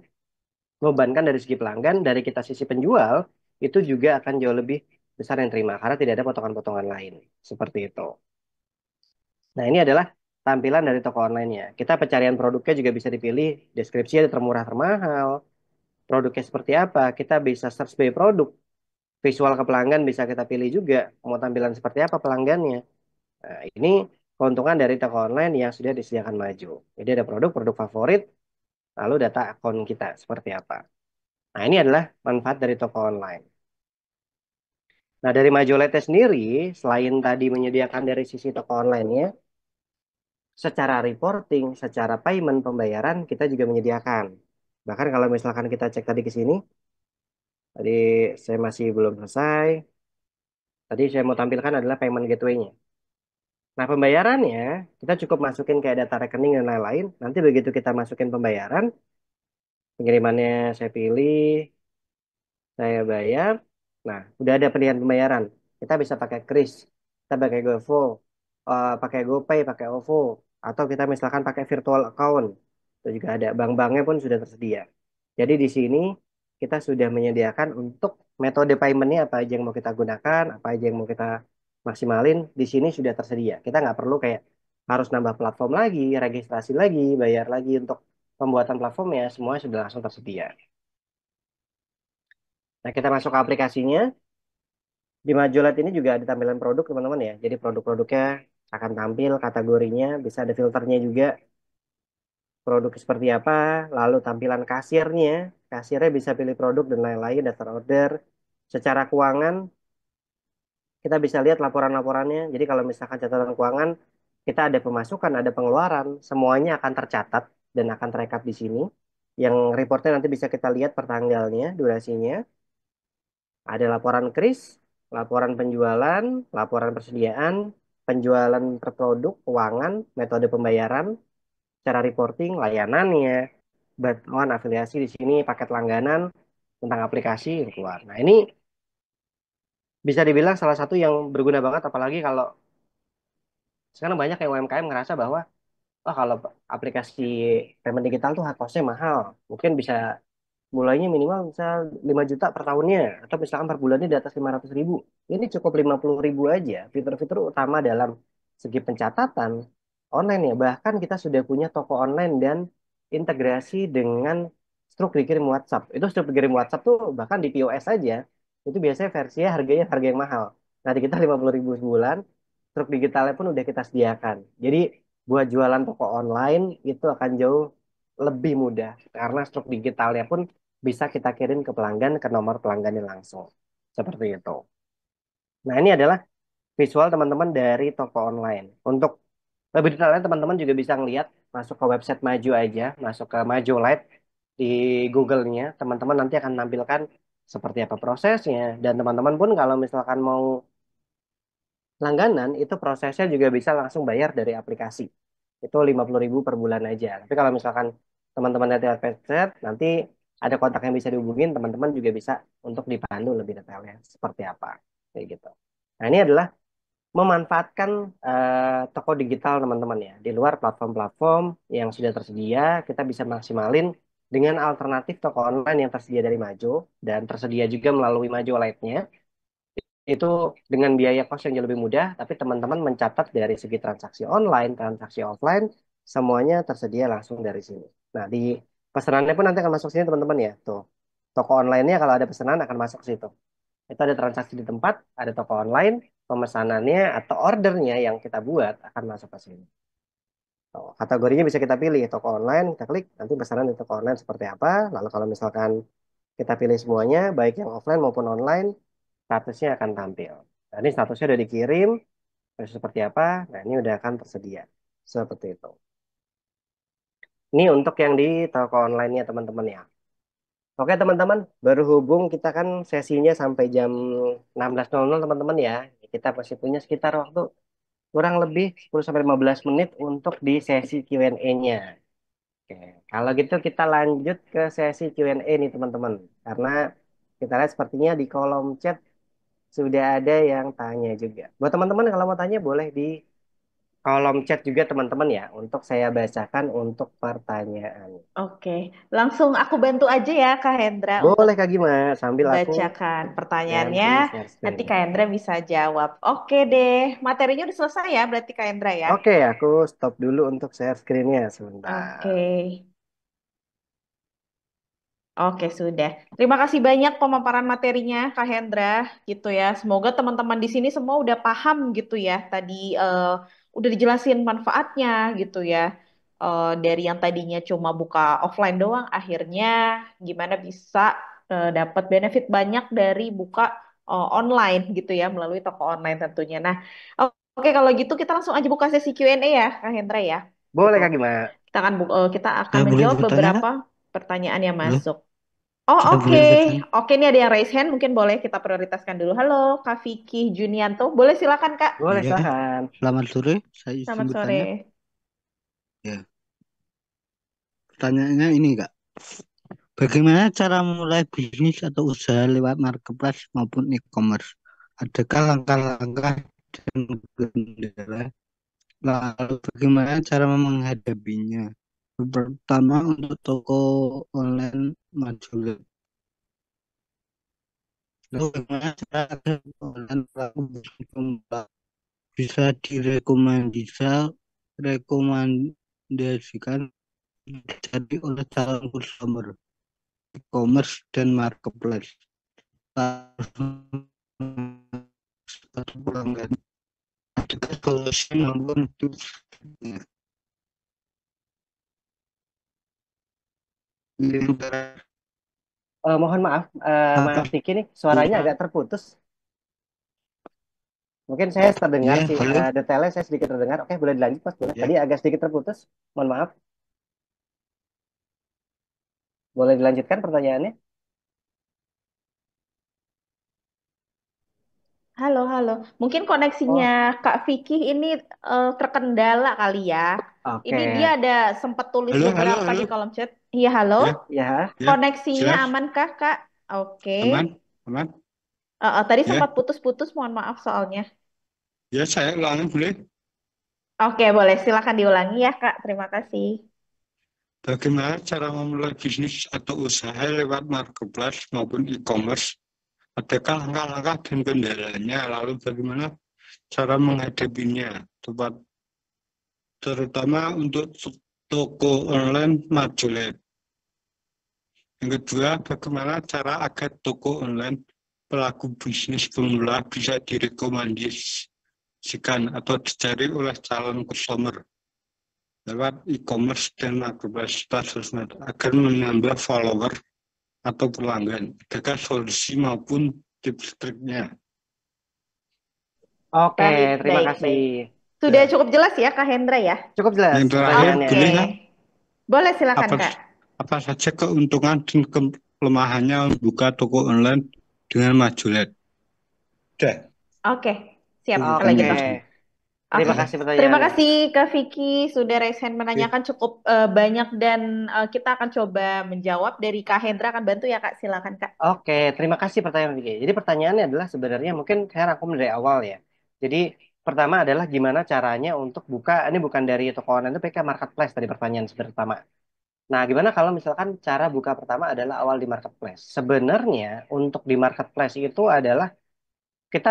membebankan dari segi pelanggan, dari kita sisi penjual, itu juga akan jauh lebih besar yang terima, karena tidak ada potongan-potongan lain. Seperti itu. Nah, ini adalah tampilan dari toko online-nya. Kita pencarian produknya juga bisa dipilih, deskripsi ada termurah termahal, produknya seperti apa, kita bisa search by produk, visual ke pelanggan bisa kita pilih juga, mau tampilan seperti apa pelanggannya. Nah, ini keuntungan dari toko online yang sudah disediakan maju. Jadi ada produk-produk favorit, lalu data akun kita seperti apa. Nah, ini adalah manfaat dari toko online. Nah, dari Majolete sendiri, selain tadi menyediakan dari sisi toko online-nya, secara reporting, secara payment pembayaran, kita juga menyediakan. Bahkan kalau misalkan kita cek tadi ke sini, tadi saya masih belum selesai. Tadi saya mau tampilkan adalah payment gateway-nya. Nah, pembayarannya, kita cukup masukin kayak data rekening dan lain-lain. Nanti begitu kita masukin pembayaran, pengirimannya saya pilih, saya bayar. Nah, udah ada pilihan pembayaran. Kita bisa pakai kris, kita pakai GoVo, pakai GoPay, pakai OVO, atau kita misalkan pakai virtual account. Itu juga ada. Bank-banknya pun sudah tersedia. Jadi di sini kita sudah menyediakan untuk metode paymentnya apa aja yang mau kita gunakan, apa aja yang mau kita maksimalin. Di sini sudah tersedia. Kita nggak perlu kayak harus nambah platform lagi, registrasi lagi, bayar lagi untuk pembuatan platformnya. Semua sudah langsung tersedia. Nah, kita masuk ke aplikasinya. Di Majolet ini juga ada tampilan produk, teman-teman ya. Jadi produk-produknya akan tampil kategorinya, bisa ada filternya juga, produk seperti apa, lalu tampilan kasirnya bisa pilih produk dan lain-lain, daftar order. Secara keuangan, kita bisa lihat laporan-laporannya. Jadi kalau misalkan catatan keuangan, kita ada pemasukan, ada pengeluaran, semuanya akan tercatat dan akan terekap di sini. Yang reportnya nanti bisa kita lihat per tanggalnya, durasinya. Ada laporan kris, laporan penjualan, laporan persediaan, penjualan per produk, keuangan, metode pembayaran, cara reporting, layanannya, bantuan afiliasi di sini, paket langganan, tentang aplikasi yang keluar. Nah, ini bisa dibilang salah satu yang berguna banget, apalagi kalau sekarang banyak yang UMKM ngerasa bahwa, oh kalau aplikasi payment digital tuh hard cost-nya mahal. Mungkin bisa mulainya minimal misal 5 juta per tahunnya, atau misalkan per bulannya di atas 500.000. Ini cukup 50.000 aja. Fitur-fitur utama dalam segi pencatatan online ya. Bahkan kita sudah punya toko online dan integrasi dengan struk dikirim WhatsApp. Itu struk dikirim WhatsApp tuh bahkan di POS aja. Itu biasanya versinya harganya harga yang mahal. Nanti kita 50.000 sebulan, struk digitalnya pun udah kita sediakan. Jadi buat jualan toko online itu akan jauh lebih mudah karena struk digitalnya pun bisa kita kirim ke pelanggan ke nomor pelanggannya langsung. Seperti itu. Nah, ini adalah visual teman-teman dari toko online. Untuk lebih detailnya teman-teman juga bisa ngeliat masuk ke website Maju aja, masuk ke Maju Live di Google-nya, teman-teman nanti akan tampilkan seperti apa prosesnya dan teman-teman pun kalau misalkan mau langganan itu prosesnya juga bisa langsung bayar dari aplikasi. Itu 50.000 per bulan aja. Tapi kalau misalkan teman-teman nanti ada website, nanti ada kontak yang bisa dihubungin, teman-teman juga bisa untuk dipandu lebih detailnya seperti apa. Kayak gitu. Nah, ini adalah memanfaatkan toko digital teman-teman ya. Di luar platform-platform yang sudah tersedia, kita bisa maksimalin dengan alternatif toko online yang tersedia dari Majo dan tersedia juga melalui Majo Lite-nya. Itu dengan biaya kos yang jauh lebih mudah, tapi teman-teman mencatat dari segi transaksi online, transaksi offline, semuanya tersedia langsung dari sini. Nah, di pesanannya pun nanti akan masuk sini teman-teman ya. Tuh, toko online-nya kalau ada pesanan akan masuk ke situ. Itu ada transaksi di tempat, ada toko online, pemesanannya atau ordernya yang kita buat akan masuk ke sini. Tuh, kategorinya bisa kita pilih, toko online, kita klik, nanti pesanan di toko online seperti apa. Lalu kalau misalkan kita pilih semuanya, baik yang offline maupun online, statusnya akan tampil. Nah, ini statusnya udah dikirim, terus seperti apa? Nah, ini udah akan tersedia. Seperti itu. Ini untuk yang di toko online-nya teman-teman ya. Oke teman-teman, baru hubung kita kan sesinya sampai jam 16.00 teman-teman ya. Kita masih punya sekitar waktu kurang lebih 10 sampai 15 menit untuk di sesi Q&A-nya. Oke, kalau gitu kita lanjut ke sesi Q&A nih teman-teman. Karena kita lihat sepertinya di kolom chat sudah ada yang tanya juga. Buat teman-teman kalau mau tanya boleh di kolom chat juga teman-teman ya untuk saya bacakan untuk pertanyaan. Oke, langsung aku bantu aja ya Kak Hendra untuk Boleh Kak Gima sambil aku bacakan pertanyaannya. ganti share Nanti screen. Kak Hendra bisa jawab. Oke deh, materinya udah selesai ya berarti Kak Hendra ya? Oke, aku stop dulu untuk share screen-nya sebentar. Oke, oke sudah. Terima kasih banyak pemaparan materinya Kak Hendra gitu ya. Semoga teman-teman di sini semua udah paham gitu ya. Tadi udah dijelasin manfaatnya gitu ya. Dari yang tadinya cuma buka offline doang, akhirnya gimana bisa dapat benefit banyak dari buka online gitu ya melalui toko online tentunya. Nah, oke kalau gitu kita langsung aja buka sesi Q&A ya Kak Hendra ya. Boleh Gitu. Kak Gima. Kita akan Saya boleh menjawab bertanya, beberapa Kak? pertanyaan yang Halo, masuk. Oh, saya oke. boleh bertanya? Oke, ini ada yang raise hand. Mungkin boleh kita prioritaskan dulu. Halo, Kak Vicky Junianto. Boleh silakan, Kak. Boleh Iya, silahkan. selamat sore. Saya izin Selamat bertanya. sore. Ya, pertanyaannya ini, Kak. Bagaimana cara memulai bisnis atau usaha lewat marketplace maupun e-commerce? Adakah langkah-langkah dan kendala? Lalu bagaimana cara menghadapinya? Pertama untuk toko online maju. Lalu bagaimana cara agar online pelaku bisnis bisa rekomendasikan jadi oleh calon customer e-commerce dan marketplace satu pelanggan. adakah solusi maupun tips? Mohon maaf, Apa? Mas Diki nih suaranya Iya, agak terputus. Mungkin saya terdengar iya, sih, halo, detailnya saya sedikit terdengar. Oke, boleh dilanjut Mas, boleh. Tadi ya. agak sedikit terputus. Mohon maaf. Boleh dilanjutkan pertanyaannya? Halo, halo. Mungkin koneksinya Oh, Kak Vicky ini terkendala kali ya. oke. Ini dia ada sempat tulis Halo, halo, beberapa halo, di kolom chat. Iya, halo. ya, Ya, ya, Koneksinya jelas, aman kah, Kak? Oke. aman, aman, Tadi ya, sempat putus-putus, mohon maaf soalnya. ya, saya ulangi boleh. Oke, boleh. Silakan diulangi ya, Kak. Terima kasih. Bagaimana cara memulai bisnis atau usaha lewat marketplace maupun e-commerce? Adakah langkah-langkah dan kendalanya? Lalu bagaimana cara menghadapinya? Tepat, terutama untuk toko online Majulet. Yang kedua, bagaimana cara agar toko online pelaku bisnis pemula bisa direkomendasikan atau dicari oleh calon customer lewat e-commerce dan marketplace sosmed agar menambah follower atau pelanggan. Adakah solusi maupun tips triknya? oke. Baik, Terima baik, kasih. baik. Sudah Ya, cukup jelas ya, Kak Hendra ya? Cukup jelas yang terakhir pertanyaannya. Oke. boleh kan? Boleh silakan, Apa Kak. apa saja keuntungan dan kelemahannya membuka toko online dengan Majulet? Udah, Oke, siap itu kalau Oke. gitu. Terima Oke, ya. kasih terima pertanyaannya. kasih Kak Vicky sudah resen Oke. menanyakan cukup banyak dan kita akan coba menjawab dari Kak Hendra akan bantu ya Kak. Silakan Kak. Oke, terima kasih pertanyaan Vicky. Jadi pertanyaannya adalah sebenarnya mungkin saya rangkum dari awal ya. Jadi pertama adalah gimana caranya untuk buka, ini bukan dari toko online, itu PK Marketplace tadi pertanyaan pertama. Nah, gimana kalau misalkan cara buka pertama adalah awal di marketplace? Sebenarnya untuk di marketplace itu adalah kita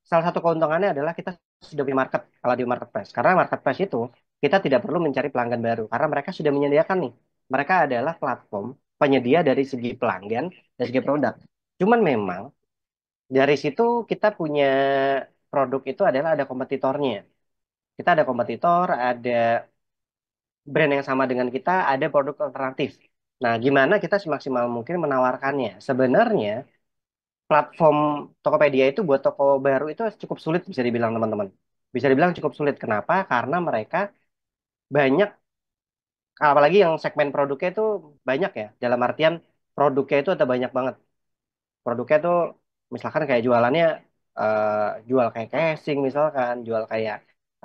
salah satu keuntungannya adalah kita sudah punya market kalau di marketplace. Karena marketplace itu kita tidak perlu mencari pelanggan baru karena mereka sudah menyediakan nih. Mereka adalah platform penyedia dari segi pelanggan dan segi produk. Cuman memang dari situ kita punya produk itu adalah ada kompetitornya. Kita ada kompetitor, ada brand yang sama dengan kita, ada produk alternatif. Nah, gimana kita semaksimal mungkin menawarkannya? Sebenarnya platform Tokopedia itu buat toko baru itu cukup sulit bisa dibilang teman-teman. Bisa dibilang cukup sulit. Kenapa? Karena mereka banyak, apalagi yang segmen produknya itu banyak ya. Dalam artian produknya itu ada banyak banget. Produknya tuh misalkan kayak jualannya jual kayak casing misalkan, jual kayak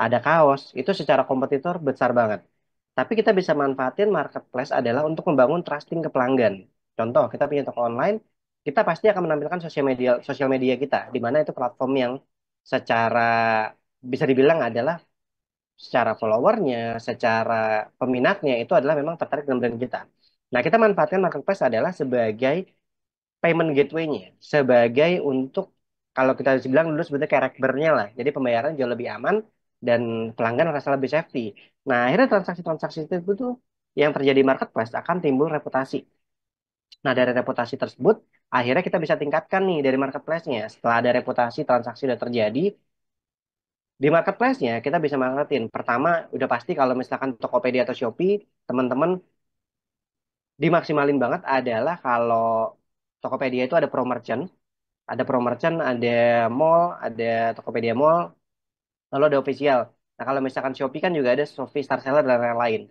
ada kaos, itu secara kompetitor besar banget. Tapi kita bisa manfaatin marketplace adalah untuk membangun trusting ke pelanggan. Contoh, kita punya toko online, kita pasti akan menampilkan sosial media kita, di mana itu platform yang secara bisa dibilang adalah secara followernya, secara peminatnya itu adalah memang tertarik dengan brand kita. Nah, kita manfaatkan marketplace adalah sebagai payment gateway-nya, sebagai untuk kalau kita bilang dulu sebetulnya kayak rekbernya lah. Jadi pembayaran jauh lebih aman dan pelanggan merasa lebih safety. Nah, akhirnya transaksi-transaksi itu tuh yang terjadi di marketplace akan timbul reputasi. Nah, dari reputasi tersebut, akhirnya kita bisa tingkatkan nih dari marketplace-nya. Setelah ada reputasi, transaksi udah terjadi, di marketplace-nya kita bisa marketin. Pertama, udah pasti kalau misalkan Tokopedia atau Shopee, teman-teman dimaksimalin banget adalah kalau Tokopedia itu ada pro merchant, ada mall, ada Tokopedia Mall, lalu ada official. Nah, kalau misalkan Shopee kan juga ada Shopee Star Seller dan lain-lain.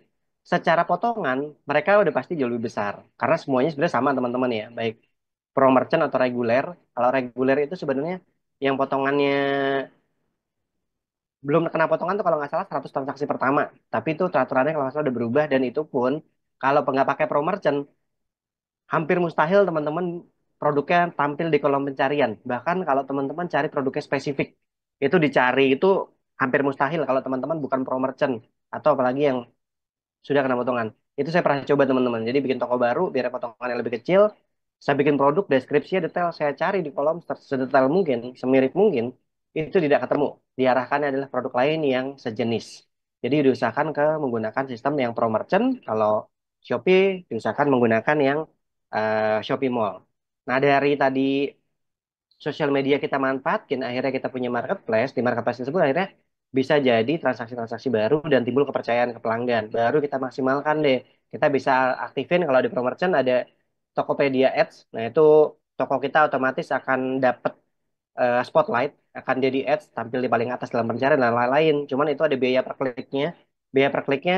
Secara potongan, mereka udah pasti jauh lebih besar. Karena semuanya sebenarnya sama teman-teman ya, baik pro merchant atau reguler. Kalau reguler itu sebenarnya yang potongannya belum kena potongan tuh kalau nggak salah 100 transaksi pertama. Tapi itu peraturannya kalau nggak salah udah berubah dan itu pun kalau nggak pakai pro merchant, hampir mustahil teman-teman produknya tampil di kolom pencarian. Bahkan kalau teman-teman cari produknya spesifik, itu dicari itu hampir mustahil kalau teman-teman bukan pro merchant atau apalagi yang sudah kena potongan. Itu saya pernah coba teman-teman. Jadi bikin toko baru biar potongannya lebih kecil. Saya bikin produk, deskripsinya detail. Saya cari di kolom sedetail mungkin, semirip mungkin. Itu tidak ketemu. Diarahkannya adalah produk lain yang sejenis. Jadi diusahakan ke menggunakan sistem yang pro merchant. Kalau Shopee diusahakan menggunakan yang Shopee Mall. Nah dari tadi sosial media kita manfaatkan, akhirnya kita punya marketplace. Di marketplace tersebut akhirnya bisa jadi transaksi-transaksi baru dan timbul kepercayaan ke pelanggan. Baru kita maksimalkan deh. Kita bisa aktifin kalau di ProMerchant ada Tokopedia Ads. Nah, itu toko kita otomatis akan dapat spotlight, akan jadi ads tampil di paling atas dalam pencarian dan lain-lain. Cuman itu ada biaya per kliknya. Biaya per kliknya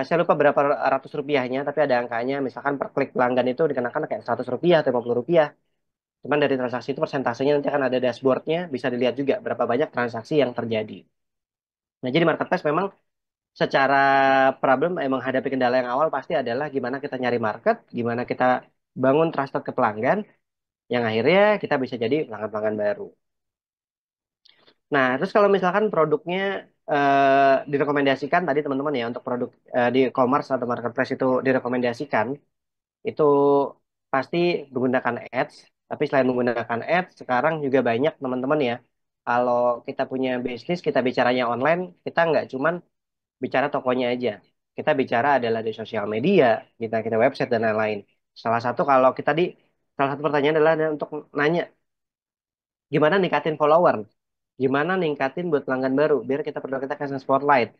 saya lupa berapa ratus rupiahnya, tapi ada angkanya. Misalkan per klik pelanggan itu dikenakan kayak 100 rupiah atau 50 rupiah. Cuman dari transaksi itu persentasenya nanti akan ada dashboardnya, bisa dilihat juga berapa banyak transaksi yang terjadi. Nah, jadi marketplace memang secara problem emang hadapi kendala yang awal pasti adalah gimana kita nyari market, gimana kita bangun trusted ke pelanggan, yang akhirnya kita bisa jadi pelanggan-pelanggan baru. Nah, terus kalau misalkan produknya direkomendasikan tadi teman-teman ya untuk produk di e-commerce atau marketplace itu direkomendasikan, itu pasti menggunakan ads. Tapi selain menggunakan ads, sekarang juga banyak teman-teman ya. Kalau kita punya bisnis, kita bicaranya online, kita nggak cuman bicara tokonya aja. Kita bicara adalah di sosial media, kita website dan lain-lain. Salah satu kalau kita salah satu pertanyaan adalah untuk nanya gimana ningkatin follower, gimana ningkatin buat pelanggan baru, biar kita kasih spotlight.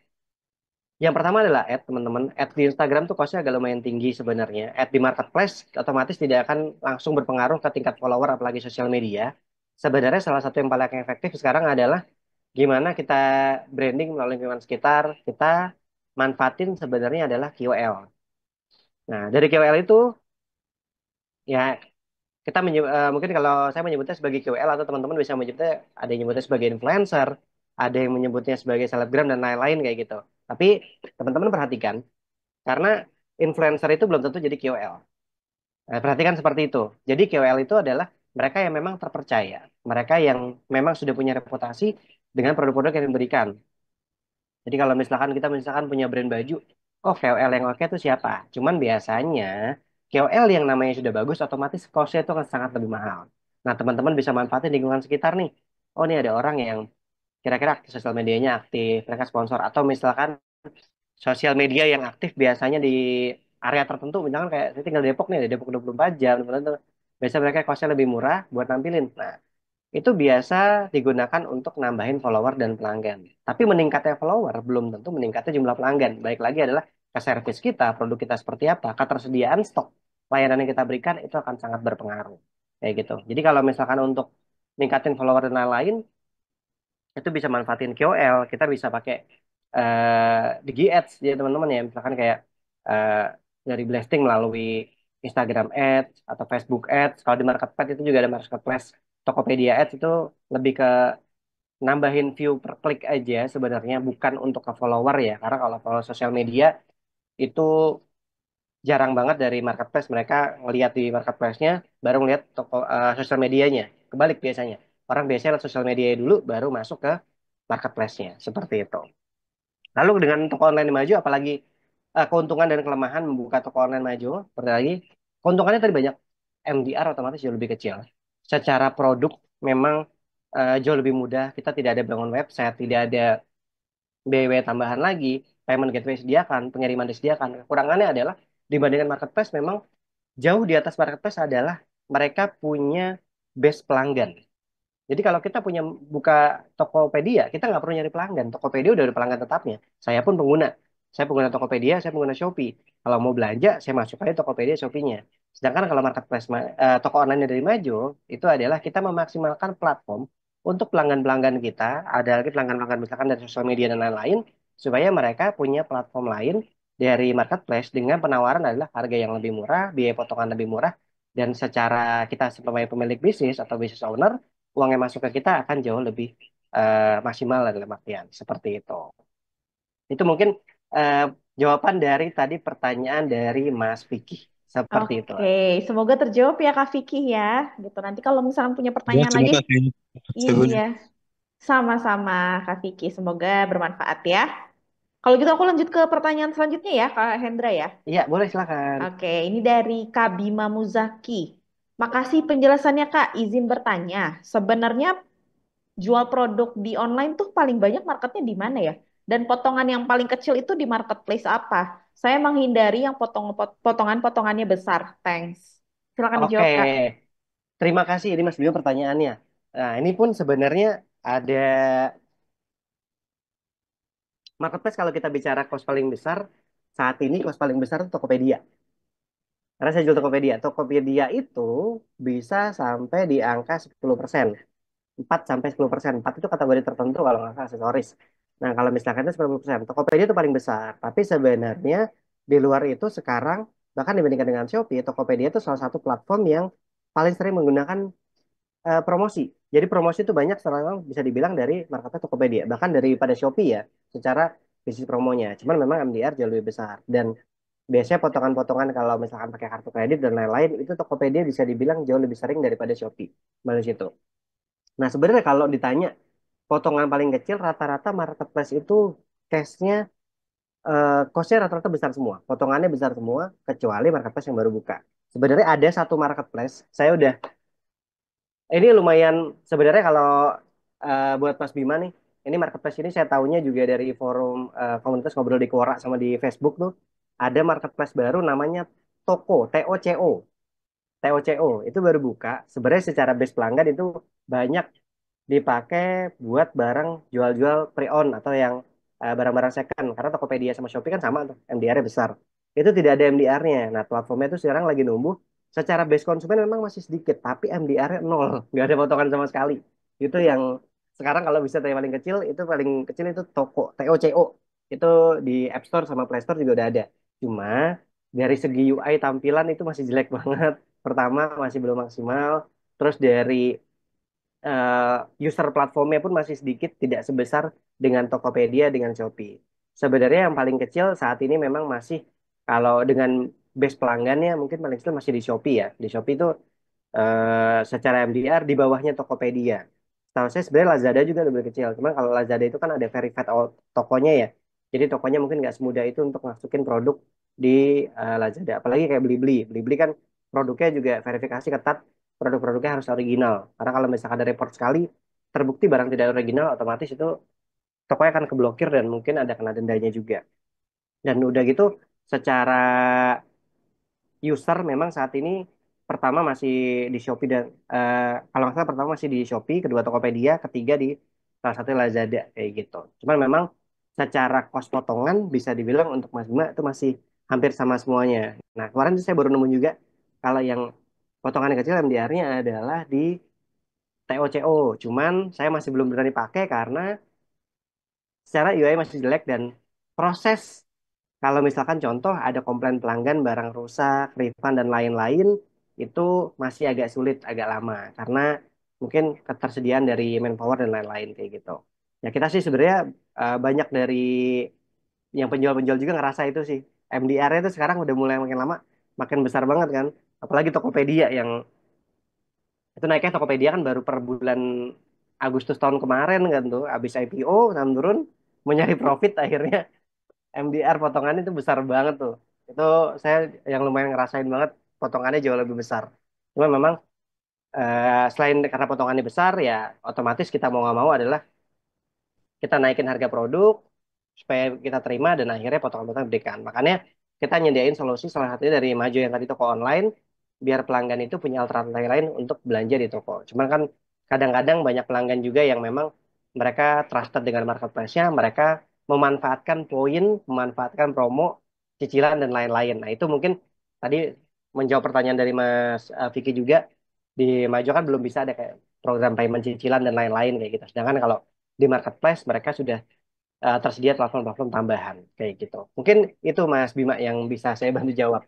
Yang pertama adalah ad, teman-teman. Ad di Instagram tuh costnya agak lumayan tinggi sebenarnya. Ad di marketplace otomatis tidak akan langsung berpengaruh ke tingkat follower, apalagi sosial media. Sebenarnya salah satu yang paling efektif sekarang adalah gimana kita branding melalui lingkungan sekitar. Kita manfaatin sebenarnya adalah KOL. Nah, dari KOL itu ya kita mungkin kalau saya menyebutnya sebagai KOL atau teman-teman bisa menyebutnya, ada yang menyebutnya sebagai influencer, ada yang menyebutnya sebagai selebgram dan lain-lain kayak gitu. Tapi teman-teman perhatikan, karena influencer itu belum tentu jadi KOL. Nah, perhatikan seperti itu. Jadi KOL itu adalah mereka yang memang terpercaya, mereka yang memang sudah punya reputasi dengan produk-produk yang diberikan. Jadi kalau misalkan punya brand baju, oh KOL yang oke itu siapa? Cuman biasanya KOL yang namanya sudah bagus, otomatis cost-nya itu akan sangat lebih mahal. Nah, teman-teman bisa manfaatin lingkungan sekitar nih. Oh, ini ada orang yang kira-kira aktif sosial medianya aktif, mereka sponsor. Atau misalkan sosial media yang aktif biasanya di area tertentu, misalkan kayak saya tinggal di Depok nih, di Depok 24 jam, teman-teman. Biasa mereka costnya lebih murah buat nampilin. Nah, itu biasa digunakan untuk nambahin follower dan pelanggan. Tapi meningkatnya follower belum tentu meningkatnya jumlah pelanggan. Baik lagi adalah ke service kita, produk kita seperti apa, ketersediaan stok, layanan yang kita berikan itu akan sangat berpengaruh. Kayak gitu. Jadi kalau misalkan untuk ningkatin follower dan lain-lain, itu bisa manfaatin KOL, kita bisa pakai Digi Ads ya teman-teman ya, misalkan kayak eh, dari blasting melalui Instagram Ads atau Facebook Ads. Kalau di marketplace itu juga ada marketplace Tokopedia Ads, itu lebih ke nambahin view per klik aja sebenarnya, bukan untuk ke follower ya, karena kalau follow sosial media itu jarang banget dari marketplace mereka ngelihat di marketplace-nya baru ngelihat toko sosial medianya. Kebalik biasanya. Orang biasanya lihat sosial media dulu baru masuk ke marketplace-nya. Seperti itu. Lalu dengan toko online maju, apalagi keuntungan dan kelemahan membuka toko online maju, seperti lagi, keuntungannya tadi banyak, MDR otomatis jauh lebih kecil. Secara produk memang jauh lebih mudah, kita tidak ada bangun website, tidak ada biaya tambahan lagi, payment gateway disediakan, pengiriman disediakan. Kekurangannya adalah dibandingkan marketplace memang jauh di atas marketplace adalah mereka punya base pelanggan. Jadi kalau kita punya buka Tokopedia, kita nggak perlu nyari pelanggan. Tokopedia udah ada pelanggan tetapnya. Saya pun pengguna. Saya pengguna Tokopedia, saya pengguna Shopee. Kalau mau belanja, saya masuk aja Tokopedia, Shopee-nya. Sedangkan kalau marketplace, toko online dari Majo, itu adalah kita memaksimalkan platform untuk pelanggan-pelanggan kita, ada lagi pelanggan-pelanggan misalkan dari sosial media dan lain-lain, supaya mereka punya platform lain dari marketplace dengan penawaran adalah harga yang lebih murah, biaya potongan lebih murah, dan secara kita sebagai pemilik bisnis atau business owner, uang yang masuk ke kita akan jauh lebih maksimal dalam artian seperti itu. Itu mungkin eh, jawaban dari tadi pertanyaan dari Mas Vicky. Seperti itu. Oke, semoga terjawab ya Kak Vicky ya. Gitu. Nanti kalau misalnya punya Ya, pertanyaan terima lagi, kasih. iya, sama-sama Kak Vicky. Semoga bermanfaat ya. Kalau gitu aku lanjut ke pertanyaan selanjutnya ya Kak Hendra ya. Iya, boleh silakan. Oke, ini dari Kak Bima Muzaki. Makasih penjelasannya Kak. Izin bertanya, sebenarnya jual produk di online tuh paling banyak marketnya di mana ya? Dan potongan yang paling kecil itu di marketplace apa? Saya menghindari yang potongan-potongannya besar. Thanks. Silakan Oke, dijawab Kak. terima kasih ini Mas Bimo pertanyaannya. Nah, ini pun sebenarnya ada Marketplace kalau kita bicara cost paling besar, saat ini cost paling besar itu Tokopedia. Karena saya jual Tokopedia. Tokopedia itu bisa sampai di angka 10%. 4 sampai 10%. 4 itu kategori tertentu kalau nggak salah aksesoris. Nah, kalau misalkan itu 10%. Tokopedia itu paling besar. Tapi sebenarnya di luar itu sekarang, bahkan dibandingkan dengan Shopee, Tokopedia itu salah satu platform yang paling sering menggunakan promosi. Jadi promosi itu banyak sekarang bisa dibilang dari marketnya Tokopedia. Bahkan daripada Shopee ya, secara bisnis promonya. Cuman memang MDR jauh lebih besar. Dan biasanya potongan-potongan kalau misalkan pakai kartu kredit dan lain-lain, itu Tokopedia bisa dibilang jauh lebih sering daripada Shopee. Malah situ. Nah, sebenarnya kalau ditanya potongan paling kecil rata-rata marketplace itu case-nya cost-nya rata-rata besar semua. Potongannya besar semua kecuali marketplace yang baru buka. Sebenarnya ada satu marketplace, saya udah ini lumayan sebenarnya kalau buat Mas Bima nih, ini marketplace ini saya tahunya juga dari forum komunitas ngobrol di Quora sama di Facebook tuh ada marketplace baru namanya Toko, TOCO. TOCO itu baru buka. Sebenarnya secara base pelanggan itu banyak dipakai buat barang jual-jual pre-owned atau yang barang-barang second. Karena Tokopedia sama Shopee kan sama tuh, MDR-nya besar. Itu tidak ada MDR-nya. Nah, platformnya itu sekarang lagi numbuh. Secara base konsumen memang masih sedikit, tapi MDR-nya nol. Nggak ada potongan sama sekali. Itu yang sekarang kalau bisa tanya paling kecil itu Toko, TOCO. Itu di App Store sama Play Store juga udah ada. Cuma dari segi UI tampilan itu masih jelek banget. Pertama, masih belum maksimal. Terus dari user platformnya pun masih sedikit, tidak sebesar dengan Tokopedia, dengan Shopee. Sebenarnya yang paling kecil saat ini memang masih, kalau dengan base pelanggannya mungkin paling kecil masih di Shopee ya. Di Shopee itu secara MDR di bawahnya Tokopedia. Tahu saya sebenarnya Lazada juga lebih kecil. Cuma kalau Lazada itu kan ada verified tokonya ya. Jadi tokonya mungkin nggak semudah itu untuk masukin produk di Lazada. Apalagi kayak Blibli. Blibli kan produknya juga verifikasi ketat. Produk-produknya harus original. Karena kalau misalkan ada report sekali, terbukti barang tidak original, otomatis itu tokonya akan keblokir dan mungkin ada kena dendanya juga. Dan udah gitu, secara user memang saat ini pertama masih di Shopee dan kalau nggak salah pertama masih di Shopee, kedua Tokopedia, ketiga di salah satu Lazada kayak gitu. Cuman memang secara kos potongan bisa dibilang untuk Mas Bima itu masih hampir sama semuanya. Nah, kemarin tuh saya baru nemu juga kalau yang potongan kecil MDR-nya adalah di TOCO. Cuman saya masih belum berani pakai karena secara UI masih jelek dan proses kalau misalkan contoh ada komplain pelanggan barang rusak, refund dan lain-lain itu masih agak sulit, agak lama karena mungkin ketersediaan dari manpower dan lain-lain kayak gitu. Ya kita sih sebenarnya banyak dari yang penjual-penjual juga ngerasa itu sih. MDR-nya itu sekarang udah mulai makin lama makin besar banget kan. Apalagi Tokopedia yang itu naiknya Tokopedia kan baru per bulan Agustus tahun kemarin kan tuh habis IPO saham turun mau nyari profit akhirnya MDR potongannya itu besar banget tuh. Itu saya yang lumayan ngerasain banget potongannya jauh lebih besar. Cuma memang selain karena potongannya besar ya otomatis kita mau nggak mau adalah kita naikin harga produk supaya kita terima dan akhirnya potongan-potongan diberikan. Makanya kita nyediain solusi salah satunya dari Maju yang tadi toko online biar pelanggan itu punya alternatif lain untuk belanja di toko. Cuman kan kadang-kadang banyak pelanggan juga yang memang mereka trusted dengan marketplace-nya, mereka memanfaatkan poin, memanfaatkan promo, cicilan dan lain-lain. Nah, itu mungkin tadi menjawab pertanyaan dari Mas Vicky juga di Maju kan belum bisa ada kayak program payment cicilan dan lain-lain kayak gitu. Sedangkan kalau di marketplace mereka sudah tersedia platform-platform tambahan kayak gitu. Mungkin itu Mas Bima yang bisa saya bantu jawab.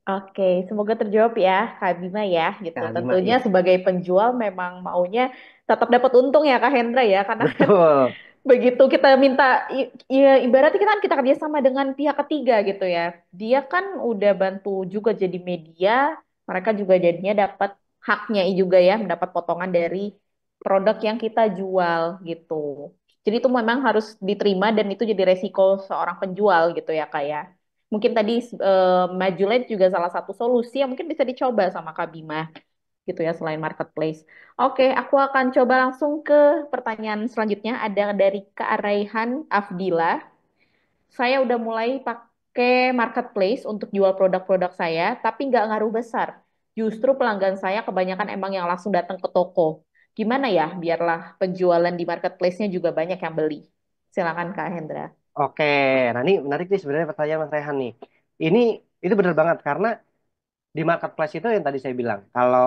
Oke, semoga terjawab ya, Kak Bima ya, gitu. Kak Bima, Tentunya iya. sebagai penjual memang maunya tetap dapat untung ya, Kak Hendra ya, karena kan Betul. begitu kita minta, ya ibaratnya kita kerja sama dengan pihak ketiga gitu ya. Dia kan udah bantu juga jadi media, mereka juga jadinya dapat haknya juga ya, mendapat potongan dari produk yang kita jual gitu. Jadi itu memang harus diterima dan itu jadi resiko seorang penjual gitu ya, Kak ya. Mungkin tadi Majulet juga salah satu solusi yang mungkin bisa dicoba sama Kak Bima gitu ya selain marketplace. Oke, aku akan coba langsung ke pertanyaan selanjutnya. Ada dari Kak Raihan Afdila. Saya udah mulai pakai marketplace untuk jual produk-produk saya, tapi nggak ngaruh besar. Justru pelanggan saya kebanyakan emang yang langsung datang ke toko. Gimana ya biarlah penjualan di marketplace-nya juga banyak yang beli? Silakan Kak Hendra. Oke, nah ini menarik nih sebenarnya pertanyaan Mas Rehan nih. Ini itu benar banget karena di marketplace itu yang tadi saya bilang, kalau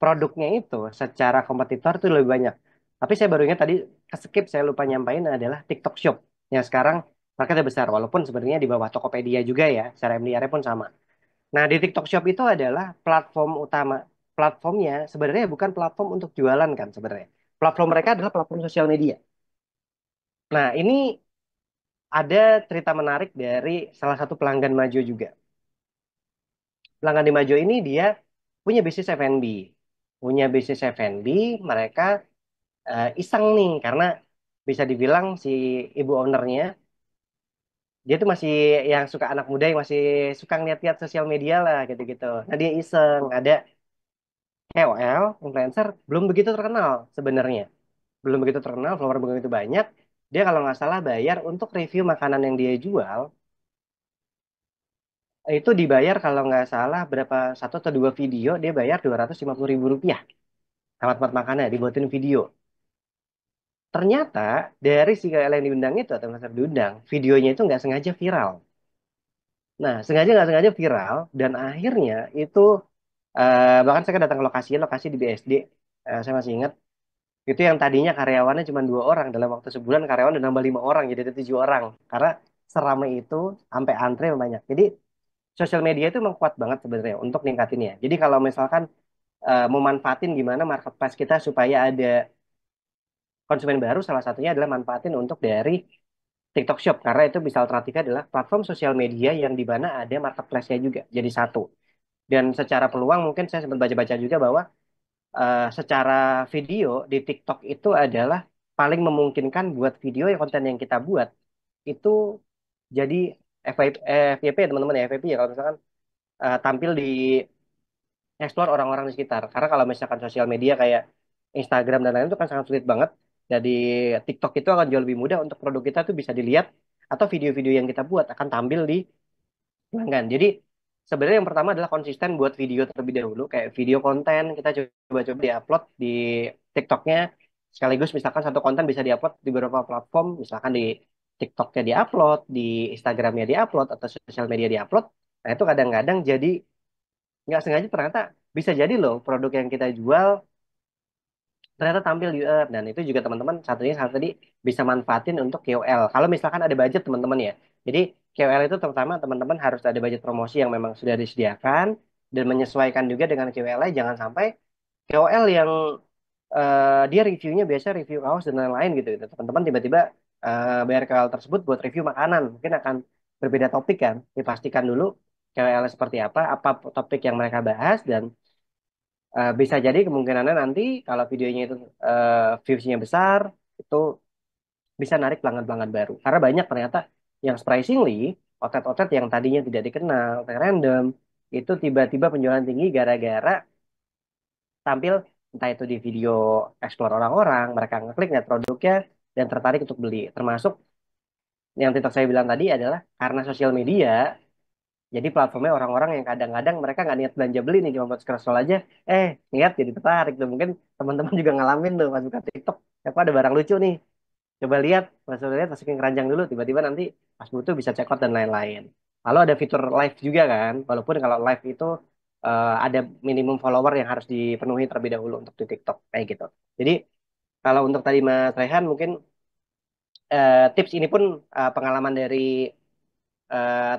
produknya itu secara kompetitor itu lebih banyak. Tapi saya baru ingat tadi skip saya lupa nyampain adalah TikTok Shop yang sekarang marketnya besar walaupun sebenarnya di bawah Tokopedia juga ya, secara MDR pun sama. Nah, di TikTok Shop itu adalah platform utama. Platformnya sebenarnya bukan platform untuk jualan kan sebenarnya. Platform mereka adalah platform sosial media. Nah, ini ada cerita menarik dari salah satu pelanggan Majo juga. Pelanggan di Majo ini dia punya bisnis F&B. Punya bisnis F&B, mereka iseng nih karena bisa dibilang si ibu ownernya dia tuh masih yang suka anak muda yang masih suka ngeliat-liat sosial media lah gitu-gitu. Nah dia iseng ada KOL, influencer belum begitu terkenal sebenarnya. Belum begitu terkenal, follower belum begitu banyak. Dia kalau nggak salah bayar untuk review makanan yang dia jual itu dibayar kalau nggak salah berapa satu atau dua video dia bayar 250.000 rupiah sama tempat makannya dibuatin video. Ternyata dari si KL yang diundang itu atau yang diundang, videonya itu nggak sengaja viral. Nah, sengaja nggak sengaja viral dan akhirnya itu bahkan saya kan datang ke lokasi, lokasi di BSD, saya masih ingat itu yang tadinya karyawannya cuma 2 orang dalam waktu sebulan karyawan udah nambah 5 orang jadi ada 7 orang karena seramai itu sampai antre banyak. Jadi sosial media itu memang kuat banget sebenarnya untuk ningkatinnya. Jadi kalau misalkan mau manfaatin gimana marketplace kita supaya ada konsumen baru, salah satunya adalah manfaatin untuk dari TikTok Shop karena itu bisa alternatifnya adalah platform sosial media yang di mana ada marketplace-nya juga jadi satu. Dan secara peluang mungkin saya sempat baca-baca juga bahwa secara video di TikTok itu adalah paling memungkinkan buat video yang konten yang kita buat itu jadi FYP ya teman-teman ya FYP ya kalau misalkan tampil di explore orang-orang di sekitar. Karena kalau misalkan sosial media kayak Instagram dan lain-lain itu kan sangat sulit banget. Jadi TikTok itu akan jauh lebih mudah untuk produk kita tuh bisa dilihat atau video-video yang kita buat akan tampil di pelanggan. Jadi sebenarnya yang pertama adalah konsisten buat video terlebih dahulu, kayak video konten kita coba-coba di-upload di TikToknya, sekaligus misalkan satu konten bisa di-upload di beberapa platform, misalkan di TikToknya di-upload, di Instagramnya di-upload, atau sosial media di-upload. Nah itu kadang-kadang jadi nggak sengaja ternyata bisa jadi loh produk yang kita jual ternyata tampil di dan itu juga teman-teman satunya satu tadi bisa manfaatin untuk KOL. Kalau misalkan ada budget teman-teman ya. Jadi KOL itu terutama teman-teman harus ada budget promosi yang memang sudah disediakan dan menyesuaikan juga dengan KOL-nya. Jangan sampai KOL yang dia reviewnya biasa review kaos dan lain-lain gitu. Gitu. Teman-teman tiba-tiba bayar KOL tersebut buat review makanan. Mungkin akan berbeda topik kan. Dipastikan dulu KOL seperti apa topik yang mereka bahas dan bisa jadi kemungkinannya nanti kalau videonya itu views-nya besar, itu bisa narik pelanggan-pelanggan baru. Karena banyak ternyata yang surprisingly, outlet-outlet yang tadinya tidak dikenal, kayak random, itu tiba-tiba penjualan tinggi gara-gara tampil entah itu di video explore orang-orang, mereka ngeklik lihat produknya, dan tertarik untuk beli. Termasuk yang TikTok saya bilang tadi adalah karena sosial media, jadi platformnya orang-orang yang kadang-kadang mereka nggak niat belanja beli nih cuma buat scroll aja, niat jadi tertarik tuh. Mungkin teman-teman juga ngalamin tuh pas buka TikTok, aku ada barang lucu nih, coba lihat, lihat masukin keranjang dulu, tiba-tiba nanti pas butuh bisa check out dan lain-lain. Lalu ada fitur live juga kan, walaupun kalau live itu ada minimum follower yang harus dipenuhi terlebih dahulu untuk di TikTok kayak gitu. Jadi kalau untuk tadi Mas Rehan mungkin tips ini pun pengalaman dari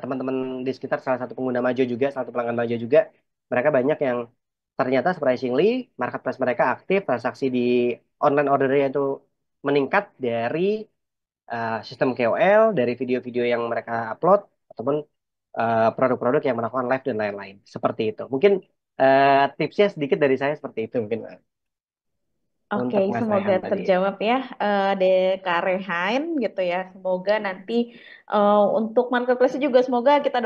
teman-teman di sekitar salah satu pengguna Majo juga, salah satu pelanggan Majo juga, mereka banyak yang ternyata surprisingly marketplace mereka aktif, transaksi di online ordernya itu meningkat dari sistem KOL, dari video-video yang mereka upload, ataupun produk-produk yang melakukan live dan lain-lain. Seperti itu. Mungkin tipsnya sedikit dari saya seperti itu mungkin Oke, untuk Mas semoga Rehan tadi. terjawab ya de Kak Rehan gitu ya. Semoga nanti untuk marketplace juga semoga kita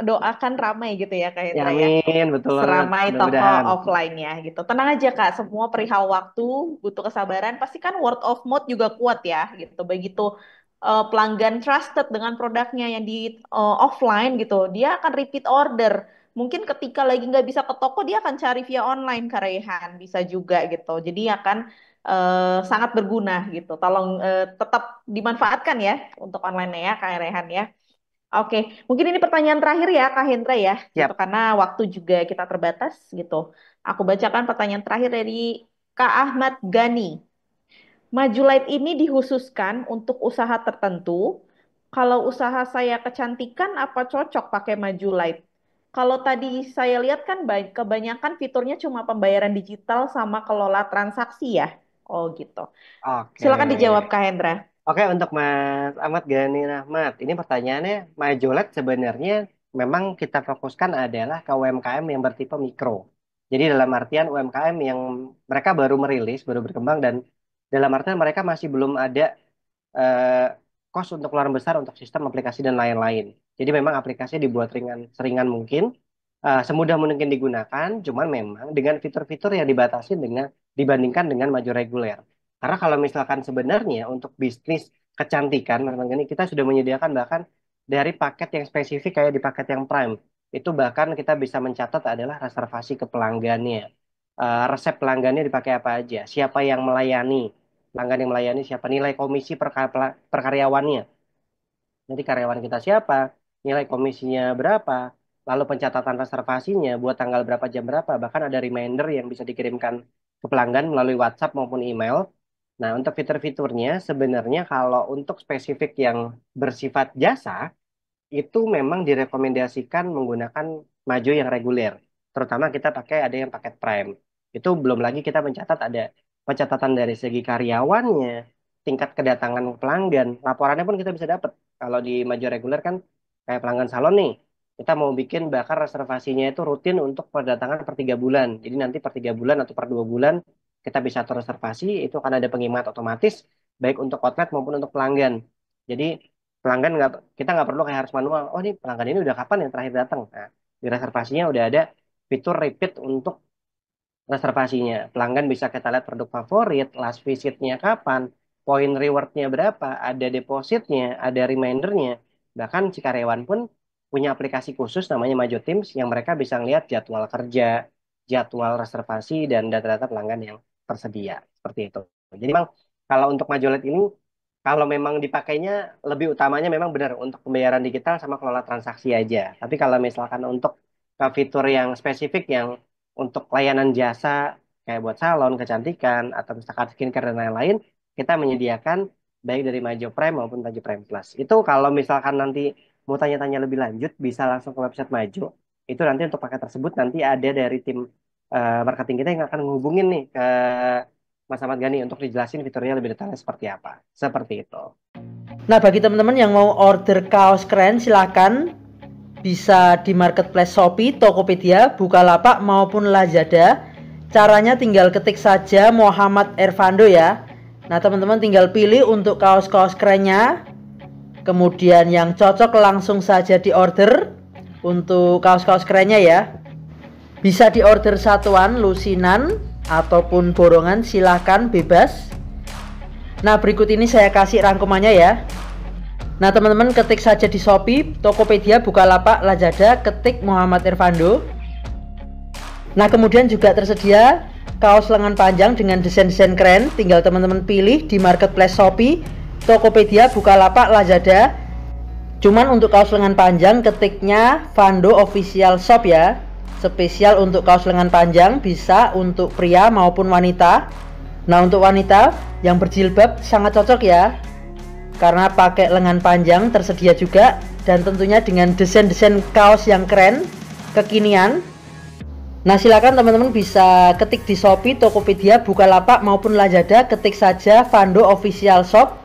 doakan ramai gitu ya Kak Ya Hendra ya. amin, betul banget. Seramai toko Mudah-mudahan. offline-nya gitu. Tenang aja Kak, semua perihal waktu, butuh kesabaran, pasti kan word of mouth juga kuat ya gitu. Begitu pelanggan trusted dengan produknya yang di offline gitu, dia akan repeat order. Mungkin ketika lagi nggak bisa ke toko, dia akan cari via online Kak Rehan, bisa juga gitu. Jadi akan sangat berguna gitu. Tolong tetap dimanfaatkan ya untuk online ya Kak Rehan ya. Oke, mungkin ini pertanyaan terakhir ya Kak Hendra ya, gitu Siap. karena waktu juga kita terbatas gitu. Aku bacakan pertanyaan terakhir dari Kak Ahmad Gani. Majulight ini dikhususkan untuk usaha tertentu. Kalau usaha saya kecantikan, apa cocok pakai Majulight? Kalau tadi saya lihat kan kebanyakan fiturnya cuma pembayaran digital sama kelola transaksi ya. Oh gitu. Oke. Silakan dijawab Kak Hendra. Oke, untuk Mas Ahmad Gani Rahmat, ini pertanyaannya, Majolet sebenarnya memang kita fokuskan adalah ke UMKM yang bertipe mikro. Jadi dalam artian UMKM yang mereka baru merilis, baru berkembang, dan dalam artian mereka masih belum ada eh, cost untuk keluaran besar untuk sistem aplikasi dan lain-lain. Jadi memang aplikasinya dibuat seringan mungkin, semudah mungkin digunakan, cuman memang dengan fitur-fitur yang dibatasi dibandingkan dengan maju reguler. Karena kalau misalkan sebenarnya untuk bisnis kecantikan, Mas Manggani, kita sudah menyediakan bahkan dari paket yang spesifik kayak di paket yang Prime. Itu bahkan kita bisa mencatat adalah reservasi ke pelanggannya. Resep pelanggannya dipakai apa aja, siapa yang melayani, pelanggan yang melayani siapa, nilai komisi per karyawannya. Nanti karyawan kita siapa, nilai komisinya berapa, lalu pencatatan reservasinya buat tanggal berapa jam berapa, bahkan ada reminder yang bisa dikirimkan ke pelanggan melalui WhatsApp maupun email. Nah, untuk fitur-fiturnya sebenarnya kalau untuk spesifik yang bersifat jasa, itu memang direkomendasikan menggunakan Majo yang reguler. Terutama kita pakai ada yang paket Prime. Itu belum lagi kita mencatat ada pencatatan dari segi karyawannya, tingkat kedatangan pelanggan, laporannya pun kita bisa dapat. Kalau di Majo reguler kan kayak pelanggan salon nih, kita mau bikin bahkan reservasinya itu rutin untuk perdatangan per 3 bulan. Jadi nanti per 3 bulan atau per 2 bulan kita bisa atur reservasi, itu akan ada pengimat otomatis baik untuk outlet maupun untuk pelanggan. Jadi pelanggan nggak kita nggak perlu kayak harus manual. Oh ini pelanggan ini udah kapan yang terakhir datang? Nah, di reservasinya udah ada fitur repeat untuk reservasinya. Pelanggan bisa kita lihat produk favorit, last visitnya kapan, poin rewardnya berapa, ada depositnya, ada remindernya. Bahkan si karyawan pun punya aplikasi khusus namanya Majo Teams yang mereka bisa ngeliat jadwal kerja, jadwal reservasi, dan data-data pelanggan yang tersedia. Seperti itu. Jadi memang kalau untuk Majolet ini, kalau memang dipakainya lebih utamanya memang benar untuk pembayaran digital sama kelola transaksi aja. Tapi kalau misalkan untuk ke fitur yang spesifik yang untuk layanan jasa kayak buat salon, kecantikan, atau misalkan skincare dan lain-lain, kita menyediakan baik dari Majo Prime maupun Majo Prime Plus. Itu kalau misalkan nanti mau tanya-tanya lebih lanjut, bisa langsung ke website Majo. Itu nanti untuk paket tersebut nanti ada dari tim marketing kita yang akan menghubungin nih ke Mas Ahmad Gani untuk dijelasin fiturnya lebih detailnya seperti apa. Seperti itu. Nah, bagi teman-teman yang mau order kaos keren, silakan bisa di marketplace Shopee, Tokopedia, Bukalapak maupun Lazada. Caranya tinggal ketik saja Muhammad Ervando ya. Nah, teman-teman tinggal pilih untuk kaos-kaos kerennya. Kemudian yang cocok langsung saja di order untuk kaos-kaos kerennya ya. Bisa di order satuan, lusinan ataupun borongan, silahkan bebas. Nah, berikut ini saya kasih rangkumannya ya. Nah, teman-teman ketik saja di Shopee, Tokopedia, Bukalapak, Lazada, ketik Muhammad Ervando. Nah, kemudian juga tersedia kaos lengan panjang dengan desain-desain keren. Tinggal teman-teman pilih di marketplace Shopee, Tokopedia, Bukalapak, Lazada. Cuman untuk kaos lengan panjang ketiknya Vando Official Shop ya. Spesial untuk kaos lengan panjang, bisa untuk pria maupun wanita. Nah, untuk wanita yang berjilbab sangat cocok ya, karena pakai lengan panjang tersedia juga, dan tentunya dengan desain-desain kaos yang keren, kekinian. Nah, silakan teman-teman bisa ketik di Shopee, Tokopedia, Bukalapak maupun Lazada, ketik saja Vando Official Shop.